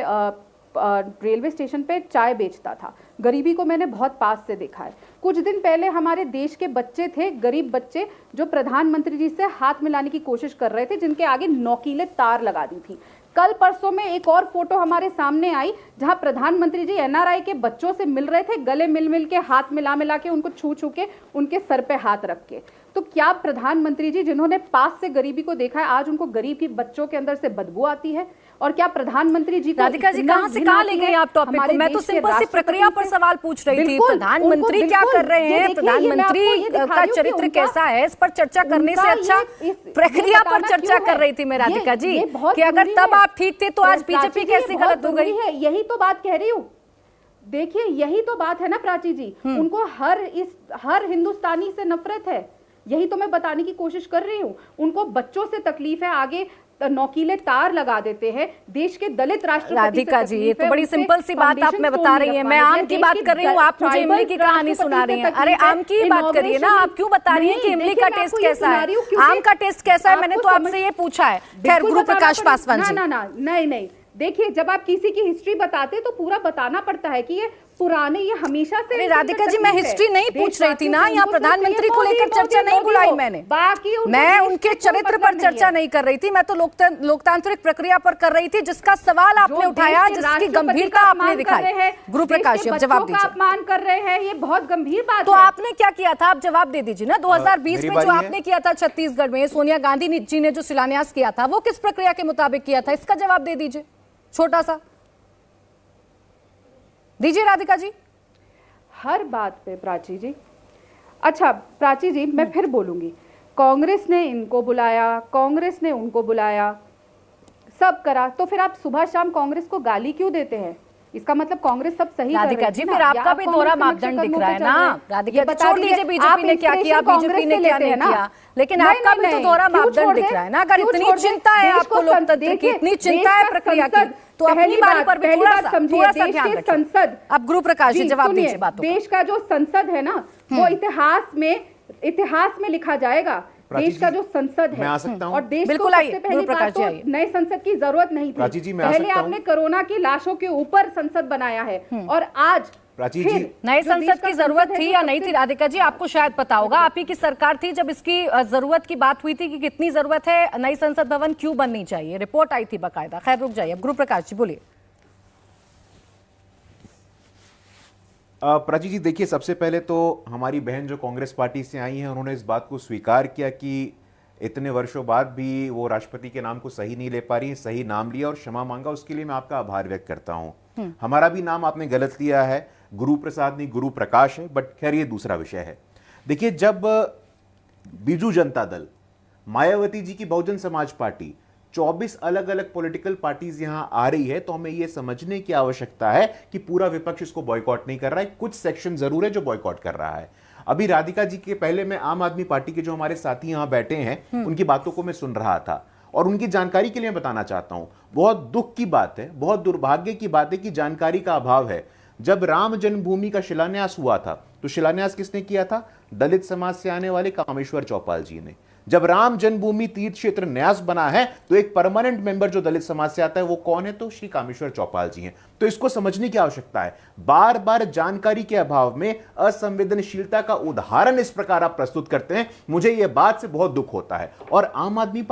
रेलवे स्टेशन पे चाय बेचता था। गरीबी को मैंने बहुत पास से देखा है। कुछ दिन पहले हमारे देश के बच्चे थे, गरीब बच्चे, जो प्रधानमंत्री जी से हाथ मिलाने की कोशिश कर रहे थे, जिनके आगे नोकीले तार लगा दी थी। कल परसों में एक और फोटो हमारे सामने आई जहां प्रधानमंत्री जी एनआरआई के बच्चों से मिल रहे थे, गले मिल के, हाथ मिला के, उनको छू के, उनके सर पे हाथ रख के। तो क्या प्रधानमंत्री जी जिन्होंने पास से गरीबी को देखा है, आज उनको गरीब की बच्चों के अंदर से बदबू आती है? और क्या प्रधानमंत्री जी को राधिका जी कहां से कहां ले गए आप टॉपिक को? मैं तो सिंपल सी प्रक्रिया पर सवाल पूछ रही थी। प्रधानमंत्री क्या कर रहे हैं, प्रधानमंत्री का चरित्र कैसा है, इस पर चर्चा करने से अच्छा प्रक्रिया पर चर्चा कर रही थी मैं राधिका जी, कि अगर तब आप ठीक थे तो आज बीजेपी कैसे गलत हो गई? यही तो बात कह रही हूँ। देखिए, यही तो बात है ना प्राची जी, उनको हर हिंदुस्तानी से नफरत है। यही तो मैं बताने की कोशिश कर रही हूँ। उनको बच्चों से तकलीफ है, आगे नोकीले तार लगा देते हैं। देश के दलित राष्ट्रपति राधिका जी, ये तो बड़ी सिंपल सी बात आप मैं बता रही हैं। मैं आम की बात कर रही हूँ, आप मुझे इमली की कहानी सुना रही हैं। अरे आम की बात करिए ना, आप क्यों बता रही हैं कि इमली का टेस्ट कैसा है, आम का टेस्ट कैसा है? मैंने तो आपसे ये पूछा है। खैर, गुरु प्रकाश पासवान जी, नहीं, देखिए, जब आप किसी की हिस्ट्री बताते तो पूरा बताना पड़ता है कि ये पुराने, ये हमेशा से। अरे राधिका जी, मैं हिस्ट्री नहीं पूछ रही थी ना, यहाँ प्रधानमंत्री को लेकर चर्चा नहीं बुलाई मैंने, बाकी मैं उनके चरित्र पर चर्चा नहीं कर रही थी, मैं तो लोकतांत्रिक प्रक्रिया पर कर रही थी, जिसका सवाल आपने उठाया, जिसकी गंभीरता आपने दिखाई। गुरु प्रकाश जी, अब जवाब दीजिए। अपमान कर रहे हैं, ये बहुत गंभीर बात है। तो आपने क्या किया था, आप जवाब दे दीजिए ना। 2020 में जो आपने किया था छत्तीसगढ़ में, सोनिया गांधी जी ने जो शिलान्यास किया था, वो किस प्रक्रिया के मुताबिक किया था, इसका जवाब दे दीजिए, छोटा सा दीजिए राधिका जी। हर बात पे प्राची जी, अच्छा प्राची जी, मैं फिर बोलूंगी, कांग्रेस ने इनको बुलाया, कांग्रेस ने उनको बुलाया, सब करा, तो फिर आप सुबह शाम कांग्रेस को गाली क्यों देते हैं? इसका मतलब कांग्रेस सब सही कर रही राधिका है जी, ना? फिर आपका या भी कांग्रेस दोहरा के मापदंड नक्शे दिख कदमों रहा पे है चल ना। रहे हैं। राधिका ये जी, बता छोड़ दीजिए, दीजिए बीजेपी ने क्या किया, बीजेपी ने क्या नहीं किया, लेकिन आपका भी तो दोहरा मापदंड दिख रहा है ना। अगर इतनी चिंता है आपको लोकतंत्र की, इतनी चिंता है प्रक्रिया की, तो अपनी बारी पर भी थोड़ा सा ध्यान रखिए। संसद, अब गुरु प्रकाश जी जवाब दीजिए बातों देश का जो संसद है ना, वो इतिहास में लिखा जाएगा। देश का जो संसद है, और देश को सबसे पहली बात तो नए संसद की जरूरत नहीं थी। पहले आपने कोरोना की लाशों के ऊपर संसद बनाया है, और आज नए संसद की जरूरत थी या नहीं थी? राधिका जी, आपको शायद पता होगा, आप ही की सरकार थी जब इसकी जरूरत की बात हुई थी कि कितनी जरूरत है, नई संसद भवन क्यों बननी चाहिए, रिपोर्ट आई थी बाकायदा। खैर रुक जाइए, अब गुरु प्रकाश जी बोलिए। प्राची जी, देखिए, सबसे पहले तो हमारी बहन जो कांग्रेस पार्टी से आई हैं, उन्होंने इस बात को स्वीकार किया कि इतने वर्षों बाद भी वो राष्ट्रपति के नाम को सही नहीं ले पा रही, सही नाम लिया और क्षमा मांगा, उसके लिए मैं आपका आभार व्यक्त करता हूं। हमारा भी नाम आपने गलत लिया है, गुरु प्रसाद नहीं गुरु प्रकाश है, बट खैर ये दूसरा विषय है। देखिए, जब बीजू जनता दल, मायावती जी की बहुजन समाज पार्टी, 24 अलग अलग पॉलिटिकल पार्टीज यहां आ रही है, तो हमें यह समझने की आवश्यकता है कि पूरा विपक्ष इसको बॉयकॉट नहीं कर रहा है, कुछ सेक्शन जरूर है जो बॉयकॉट कर रहा है। अभी राधिका जी के पहले मैं आम आदमी पार्टी के जो हमारे साथी यहां बैठे हैं, उनकी बातों को मैं सुन रहा था, और उनकी जानकारी के लिए बताना चाहता हूं, बहुत दुख की बात है, बहुत दुर्भाग्य की बात है कि जानकारी का अभाव है। जब राम जन्मभूमि का शिलान्यास हुआ था, तो शिलान्यास किसने किया था? दलित समाज से आने वाले कामेश्वर चौपाल जी ने। जब राम जन्मभूमि तीर्थ क्षेत्र न्यास बना है, तो एक परमानेंट मेंबर जो दलित समाज से आता है, वो कौन है? तो श्री कामेश्वर चौपाल जी हैं। तो इसको समझने की आवश्यकता है। बार बार जानकारी के अभाव में असंवेदनशीलता का उदाहरण इस प्रकार आप प्रस्तुत करते हैं, मुझे यह बात से बहुत दुख होता है। और आम आदमी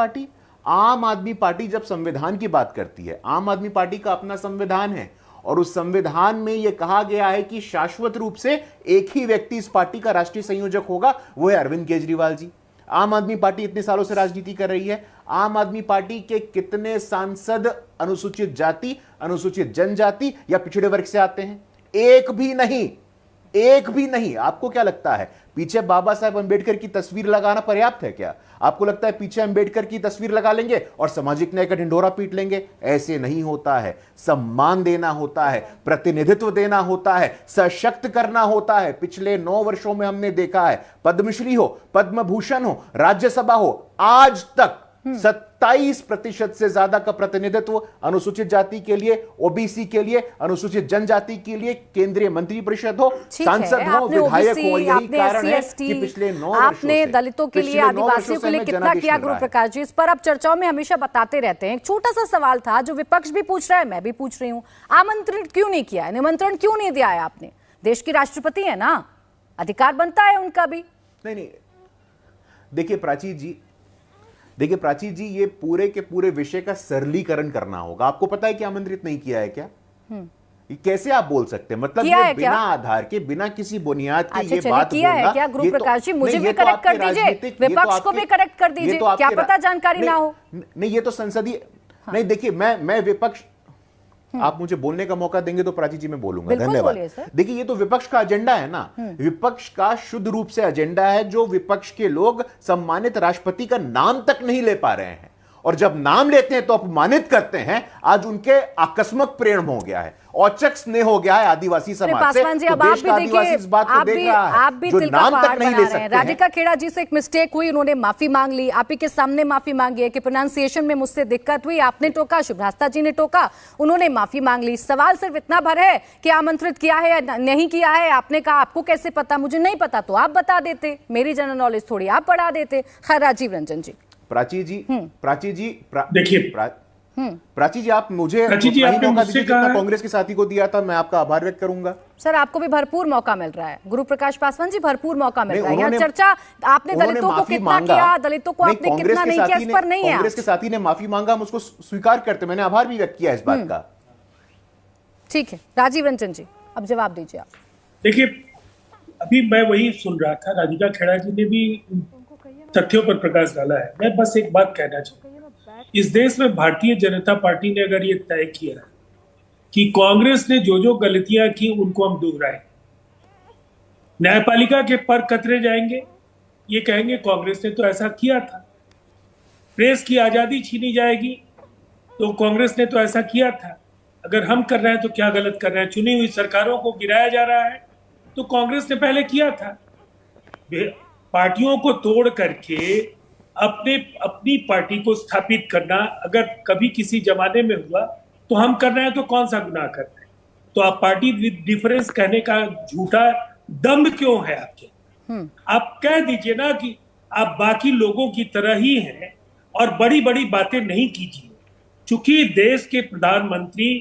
पार्टी जब संविधान की बात करती है, आम आदमी पार्टी का अपना संविधान है, और उस संविधान में यह कहा गया है कि शाश्वत रूप से एक ही व्यक्ति इस पार्टी का राष्ट्रीय संयोजक होगा, वो है अरविंद केजरीवाल जी। आम आदमी पार्टी इतने सालों से राजनीति कर रही है। आम आदमी पार्टी के कितने सांसद अनुसूचित जाति, अनुसूचित जनजाति या पिछड़े वर्ग से आते हैं? एक भी नहीं। आपको क्या लगता है, पीछे बाबा साहेब अंबेडकर की तस्वीर लगाना पर्याप्त है क्या? आपको लगता है पीछे अंबेडकर की तस्वीर लगा लेंगे और सामाजिक न्याय का ढिंढोरा पीट लेंगे? ऐसे नहीं होता है। सम्मान देना होता है, प्रतिनिधित्व देना होता है, सशक्त करना होता है। पिछले 9 वर्षों में हमने देखा है, पद्मश्री हो, पद्म भूषण हो, राज्यसभा हो, आज तक 27% से ज्यादा का प्रतिनिधित्व अनुसूचित जाति के लिए, ओबीसी के लिए, अनुसूचित जनजाति के लिए केंद्रीय मंत्रिपरिषद हो, सांसद हो, विधायक हो। यही कारण है कि पिछले 9 वर्षों आपने दलितों के लिए, आदिवासियों के लिए कितना किया गुरु प्रकाश जी। इस पर आप चर्चाओं में हमेशा बताते रहते हैं। एक छोटा सा सवाल था जो विपक्ष भी पूछ रहा है, मैं भी पूछ रही हूँ, आमंत्रण क्यों नहीं किया है, निमंत्रण क्यों नहीं दिया है आपने? देश की राष्ट्रपति है ना, अधिकार बनता है उनका भी। नहीं, देखिए प्राची जी, ये पूरे के पूरे विषय का सरलीकरण करना होगा। आपको पता है कि आमंत्रित नहीं किया है क्या? कैसे आप बोल सकते हैं? मतलब ये बिना आधार के, बिना किसी बुनियाद के ये बात किया है क्या? गुरु प्रकाश जी, मुझे भी करेक्ट कर दीजिए, विपक्ष को भी करेक्ट कर दीजिए, क्या पता जानकारी ना हो। नहीं, ये तो संसदीय नहीं। देखिए, मैं विपक्ष, आप मुझे बोलने का मौका देंगे तो प्राची जी मैं बोलूंगा। धन्यवाद। देखिए, ये तो विपक्ष का एजेंडा है ना, विपक्ष का शुद्ध रूप से एजेंडा है, जो विपक्ष के लोग सम्मानित राष्ट्रपति का नाम तक नहीं ले पा रहे हैं, और जब नाम लेते हैं तो अपमानित करते हैं। आज उनके आकस्मिक प्रेम हो गया है, औचक स्नेह हो गया है आदिवासी समाज से। तो देश का आदिवासी इस बात को देख रहा है, आप भी दिल का पहाड़ बना रहे हैं। राधिका खेड़ा जी से एक मिस्टेक हुई, उन्होंने माफी मांग ली, आप ही के सामने माफी मांगी है कि प्रोनाउंसिएशन में मुझसे दिक्कत हुई, आपने टोका, शुभ्रास्ता जी ने टोका, उन्होंने माफी मांग ली। सवाल सिर्फ इतना भर है कि आमंत्रित किया है या नहीं किया है। आपने कहा आपको कैसे पता, मुझे नहीं पता, तो आप बता देते, मेरी जनरल नॉलेज थोड़ी आप बढ़ा देते। खैर, राजीव रंजन जी। प्राची जी देखिए, प्राची जी, आप मुझे प्राची जी, वही आपने मौका मुझसे दीजिए जितना कहा- कांग्रेस के साथी को दिया था। मैं आपका आभार व्यक्त करूंगा। सर आपको भी भरपूर मौका मिल रहा है, गुरु प्रकाश पासवान जी, भरपूर मौका मिल नहीं, रहा है। यहाँ उन्होंने- चर्चा आपने उन्होंने दलितों को माफी कितना मांगा। किया, दलितों को नहीं, आपने कांग्रेस कितना के नहीं किया, साथी इस ने- पर नहीं है कांग्रेस के साथी ने माफी मांगा, हम उसको स्वीकार करते, मैंने आभार भी व्यक्त किया इस बात का। ठीक है, राजीव रंजन जी अब जवाब दीजिए आप। देखिए, अभी मैं वही सुन रहा था, राधिका खेड़ा जी ने भी तथ्यों पर प्रकाश डाला है। मैं बस एक बात कहना चाहूंगा, इस देश में भारतीय जनता पार्टी ने अगर ये तय किया कि कांग्रेस ने जो जो गलतियां की उनको हम दोहराए, न्यायपालिका के पर कतरे जाएंगे, ये कहेंगे कांग्रेस ने तो ऐसा किया था, प्रेस की आजादी छीनी जाएगी तो कांग्रेस ने तो ऐसा किया था, अगर हम कर रहे हैं तो क्या गलत कर रहे हैं, चुनी हुई सरकारों को गिराया जा रहा है तो कांग्रेस ने पहले किया था। पार्टियों को तोड़ करके अपनी पार्टी को स्थापित करना अगर कभी किसी जमाने में हुआ तो हम कर रहे हैं तो कौन सा गुनाह कर रहे हैं? तो आप पार्टी विद डिफरेंस कहने का झूठा दम्भ क्यों है आपके? आप कह दीजिए ना कि आप बाकी लोगों की तरह ही हैं और बड़ी बड़ी बातें नहीं कीजिए। चूंकि देश के प्रधानमंत्री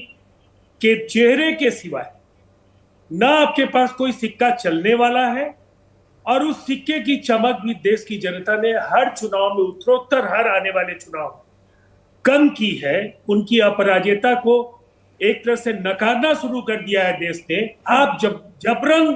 के चेहरे के सिवाय ना आपके पास कोई सिक्का चलने वाला है और उस सिक्के की चमक भी देश की जनता ने हर चुनाव में, उत्तरोत्तर हर आने वाले चुनाव में कम की है। उनकी अपराजियता को एक तरह से नकारना शुरू कर दिया है देश ने। आप जब जबरन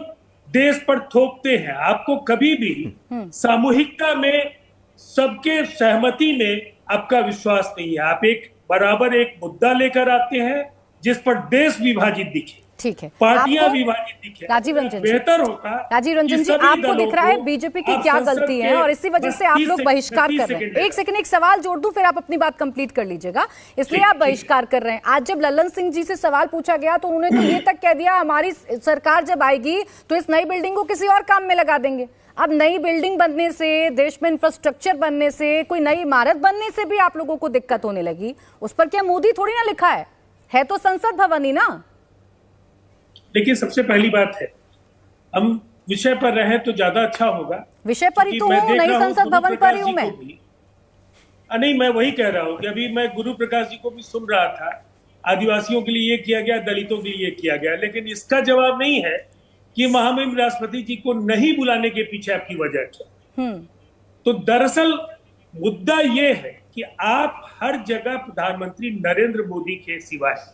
देश पर थोपते हैं, आपको कभी भी सामूहिकता में सबके सहमति में आपका विश्वास नहीं है। आप एक बराबर एक मुद्दा लेकर आते हैं जिस पर देश विभाजित दिखे, ठीक है, पार्टियां विभाजित दिखे। राजीव रंजन जी, बेहतर होता। राजीव रंजन जी, आपको दिख रहा है बीजेपी की क्या गलती है और इसी वजह से आप लोग बहिष्कार कर रहे हैं। एक सेकंड, एक सवाल जोड़ दूं फिर आप अपनी बात कंप्लीट कर लीजिएगा, इसलिए आप बहिष्कार कर रहे हैं। आज जब लल्लन सिंह जी से सवाल पूछा गया तो उन्होंने तो ये तक कह दिया हमारी सरकार जब आएगी तो इस नई बिल्डिंग को किसी और काम में लगा देंगे। अब नई बिल्डिंग बनने से, देश में इंफ्रास्ट्रक्चर बनने से, कोई नई इमारत बनने से भी आप लोगों को दिक्कत होने लगी, उस पर क्या मोदी थोड़ी ना लिखा है तो संसद भवन ही ना। देखिए, सबसे पहली बात है हम विषय पर रहे तो ज्यादा अच्छा होगा। विषय पर ही तो हूँ, नई संसद भवन पर ही हूँ मैं। नहीं, मैं वही कह रहा हूँ कि अभी मैं गुरु प्रकाश जी को भी सुन रहा था, आदिवासियों के लिए ये किया गया, दलितों के लिए ये किया गया, लेकिन इसका जवाब नहीं है कि महामहिम राष्ट्रपति जी को नहीं बुलाने के पीछे आपकी वजह क्या। तो दरअसल मुद्दा ये है कि आप हर जगह प्रधानमंत्री नरेंद्र मोदी के सिवाय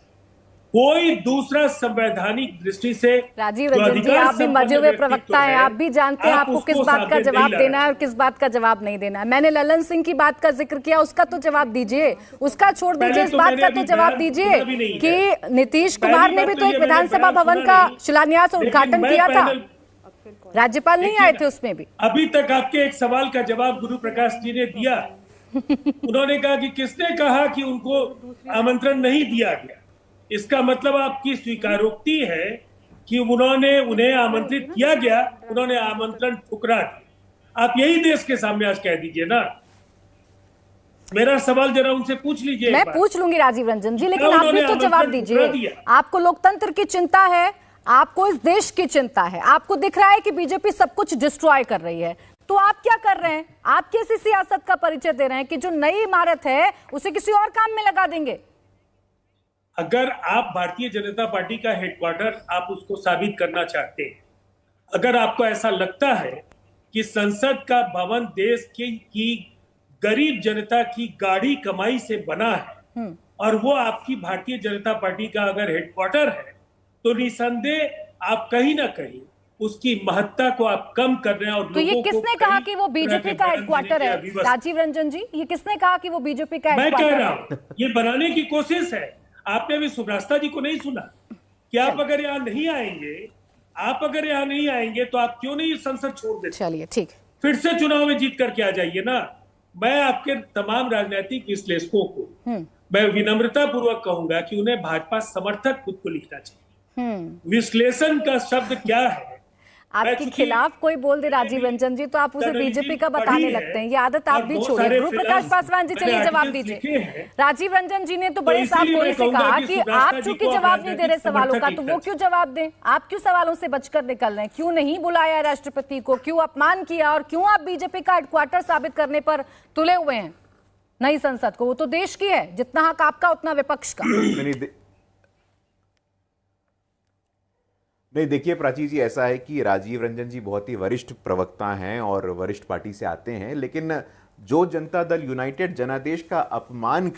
कोई दूसरा संवैधानिक दृष्टि से, राजीव रंजन जी, आप भी मजे हुए प्रवक्ता हैं, आप भी जानते हैं आपको किस बात का जवाब देना है और किस बात का जवाब नहीं देना है। मैंने लल्लन सिंह की बात का जिक्र किया, उसका तो जवाब दीजिए, उसका छोड़ दीजिए, इस बात का तो जवाब दीजिए कि नीतीश कुमार ने भी तो एक विधानसभा भवन का शिलान्यास और उद्घाटन किया था, राज्यपाल नहीं आए थे उसमें भी। अभी तक आपके एक सवाल का जवाब गुरु प्रकाश जी ने दिया। उन्होंने कहा कि किसने कहा कि उनको आमंत्रण नहीं दिया गया। इसका मतलब आपकी स्वीकारोक्ति है कि उन्हें आमंत्रित किया गया, उन्होंने आमंत्रण ठुकरा दिया। आप यही देश के सामने आज कह दीजिए ना। मेरा सवाल जरा उनसे पूछ लीजिए। मैं पूछ लूंगी राजीव रंजन जी, लेकिन आप भी तो जवाब दीजिए। आपको लोकतंत्र की चिंता है, आपको इस देश की चिंता है, आपको दिख रहा है कि बीजेपी सब कुछ डिस्ट्रॉय कर रही है, तो आप क्या कर रहे हैं? आप कैसी सियासत का परिचय दे रहे हैं कि जो नई इमारत है उसे किसी और काम में लगा देंगे? अगर आप भारतीय जनता पार्टी का हेडक्वार्टर आप उसको साबित करना चाहते हैं, अगर आपको ऐसा लगता है कि संसद का भवन देश की गरीब जनता की गाढ़ी कमाई से बना है और वो आपकी भारतीय जनता पार्टी का अगर हेडक्वार्टर है, तो निसंदेह आप कहीं ना कहीं उसकी महत्ता को आप कम कर रहे हैं। और तो ये किसने कहा कि वो बीजेपी का हेडक्वार्टर है? राजीव रंजन जी, ये किसने कहा कि वो बीजेपी का हेडक्वार्टर है? मैं कह रहा हूं ये बनाने की कोशिश है। आपने भी सुब्रता जी को नहीं सुना कि आप अगर यहाँ नहीं आएंगे, तो आप क्यों नहीं संसद छोड़ देते? चलिए ठीक, फिर से चुनाव में जीत करके आ जाइए ना। मैं आपके तमाम राजनीतिक विश्लेषकों को मैं विनम्रता पूर्वक कहूंगा कि उन्हें भाजपा समर्थक खुद को लिखना चाहिए। विश्लेषण का शब्द क्या है? आपके खिलाफ कोई बोल दे राजीव रंजन जी तो आप उसे बीजेपी का बताने लगते हैं, ये आदत आप भी छोड़िए। गुरु प्रकाश पासवान जी, चलिए जवाब दीजिए। राजीव रंजन जी ने तो बड़े साफ तौर से कहा कि आप चूंकि जवाब नहीं दे रहे सवालों का, तो वो क्यों जवाब दें? आप क्यों सवालों से बचकर निकल रहे हैं? क्यों नहीं बुलाया राष्ट्रपति को? क्यों अपमान किया? और क्यों आप बीजेपी का हेडक्वार्टर साबित करने पर तुले हुए हैं? नई संसद को? वो तो देश की है, जितना हक आपका उतना विपक्ष का। नहीं देखिए प्राची जी, ऐसा है कि राजीव रंजन जी बहुत ही वरिष्ठ प्रवक्ता हैं और वरिष्ठ पार्टी से आते हैं, लेकिन जो जनता दल यूनाइटेड जनादेश का अपमान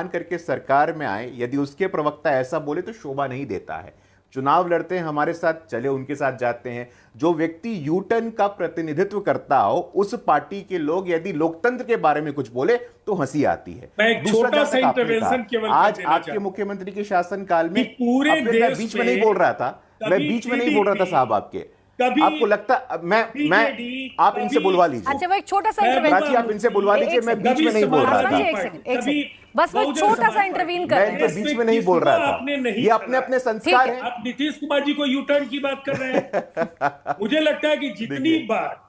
करके सरकार में आए, यदि उसके प्रवक्ता ऐसा बोले तो शोभा नहीं देता है। चुनाव लड़ते हैं, हमारे साथ चले, उनके साथ जाते हैं। जो व्यक्ति यू टर्न का प्रतिनिधित्व करता हो, उस पार्टी के लोग यदि लोकतंत्र के बारे में कुछ बोले तो हंसी आती है। मैं एक छोटा सा इंटरवेंशन केवल आज आपके मुख्यमंत्री के शासनकाल में पूरे देश मैं बीच में नहीं बोल रहा था, साहब आपको लगता मैं आप इनसे बुलवा लीजिए। अच्छा, वो एक छोटा सा इंटरवेंशन, आप इनसे बुलवा लीजिए, मैं बीच में नहीं बोल रहा था। एक सेकंड, बस वो छोटा सा इंटरवीन कर रहे हैं। मैं बीच में नहीं बोल रहा था, ये अपने अपने संस्कार हैं। आप नीतीश कुमार जी को यू टर्न की बात कर रहे हैं। मुझे लगता है कि जितनी बार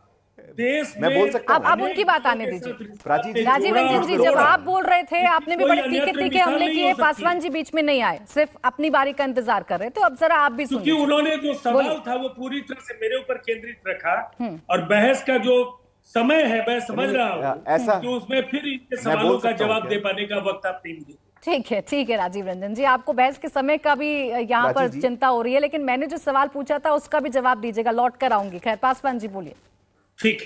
देश मैं बोल सकता हूं, अब उनकी बात आने दीजिए। राजीव रंजन जी, जब आप बोल रहे थे, आपने भी बड़े तीखे हमले किए, पासवान जी बीच में नहीं आए, सिर्फ अपनी बारी का इंतजार कर रहे थे। अब जरा आप भी सुनिए। क्योंकि उन्होंने जो सवाल था वो पूरी तरह से मेरे ऊपर केंद्रित रखा, और बहस का जो समय है मैं समझ रहा हूँ ऐसा कि उसमें फिर इनके सवालों का जवाब दे पाने का वक्त आप नहीं मिले। ठीक है राजीव रंजन जी, आपको बहस के समय का भी यहाँ पर चिंता हो रही है, लेकिन मैंने जो सवाल पूछा था उसका भी जवाब दीजिएगा, लौट कर आऊंगी। खैर, पासवान जी बोलिए। ठीक।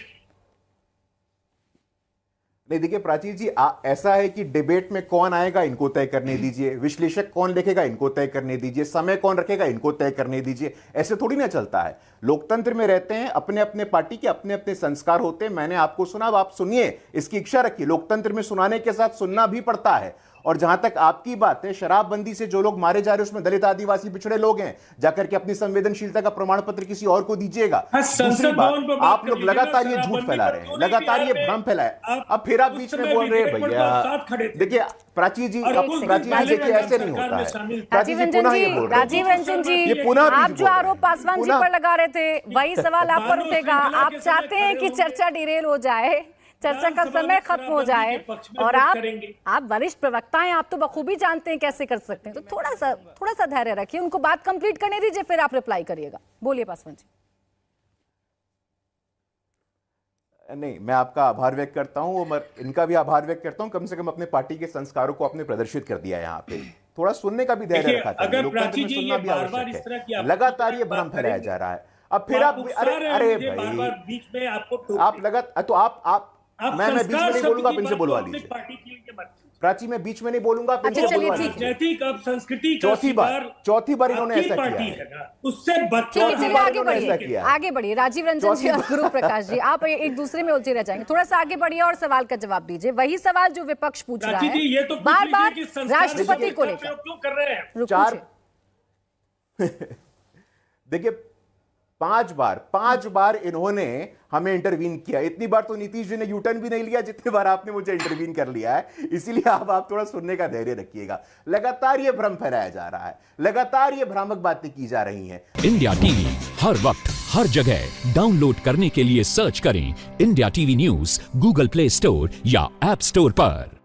नहीं देखिए प्राची जी, ऐसा है कि डिबेट में कौन आएगा इनको तय करने दीजिए, विश्लेषक कौन लिखेगा इनको तय करने दीजिए, समय कौन रखेगा इनको तय करने दीजिए। ऐसे थोड़ी ना चलता है। लोकतंत्र में रहते हैं, अपने अपने पार्टी के अपने अपने संस्कार होते हैं। मैंने आपको सुना, अब आप सुनिए, इसकी इच्छा रखिए। लोकतंत्र में सुनाने के साथ सुनना भी पड़ता है। और जहां तक आपकी बात है, शराबबंदी से जो लोग मारे जा रहे हैं उसमें दलित, आदिवासी, पिछड़े लोग हैं। जाकर के अपनी संवेदनशीलता का प्रमाण पत्र किसी और को दीजिएगा। दूसरी बात, आप लोग लगातार ये झूठ फैला रहे हैं, लगातार ये भ्रम फैलाए। अब फिर आप बीच में बोल रहे हैं भैया। देखिए प्राची जी, देखिए ऐसे नहीं होता है। प्राची जी पुनः ये बोल रहे हैं। राजीव रंजन जी, ये पुनः आप जो आरोप पासवान जी पर लगा रहे थे, वही सवाल आप पर उठेगा। आप चाहते हैं कि चर्चा डिरेल हो जाए, चर्चा का समय खत्म हो जाए, और आप वरिष्ठ प्रवक्ता हैं, आप तो बखूबी जानते हैं कैसे कर सकते हैं। तो थोड़ा सा धैर्य रखिए, उनको बात कंप्लीट करने दीजिए, फिर आप रिप्लाई करिएगा। बोलिए पासवान जी। नहीं, मैं आपका आभार व्यक्त करता हूं, और इनका भी आभार व्यक्त करता हूं। कम से कम अपने पार्टी के संस्कारों को आपने प्रदर्शित कर दिया यहाँ पे। थोड़ा सुनने का भी धैर्य रखा था। लोकतंत्र में सुनना भी आवश्यक है। लगातार ये भ्रम फैलाया जा रहा है। अब फिर आप अरे भाई, बीच में आपको आप लगातार, तो आप मैं बीच में नहीं बोलूंगा, आप इनसे बुलवा लीजिए। प्राची, मैं बीच में नहीं बोलूंगा, आप इनसे बुलवा लीजिए। चौथी बार इन्होंने ऐसा किया। उससे आगे बढ़िए राजीव रंजन जी और गुरु प्रकाश जी, आप एक दूसरे में उलझे रह जाएंगे। थोड़ा सा आगे बढ़िए और सवाल का जवाब दीजिए। वही सवाल जो विपक्ष पूछ रहा है बार बार राष्ट्रपति को लेकर। क्यों कर रहे हैं? देखिए, पांच बार इन्होंने हमें इंटरवीन किया। इतनी बार तो नीतीश जी ने यू टर्न भी नहीं लिया जितनी बार आपने मुझे इंटरवीन कर लिया है। इसीलिए आप थोड़ा सुनने का धैर्य रखिएगा। लगातार ये भ्रम फैलाया जा रहा है, लगातार ये भ्रामक बातें की जा रही हैं। इंडिया टीवी हर वक्त हर जगह डाउनलोड करने के लिए सर्च करें India TV news Google play store या ऐप स्टोर पर।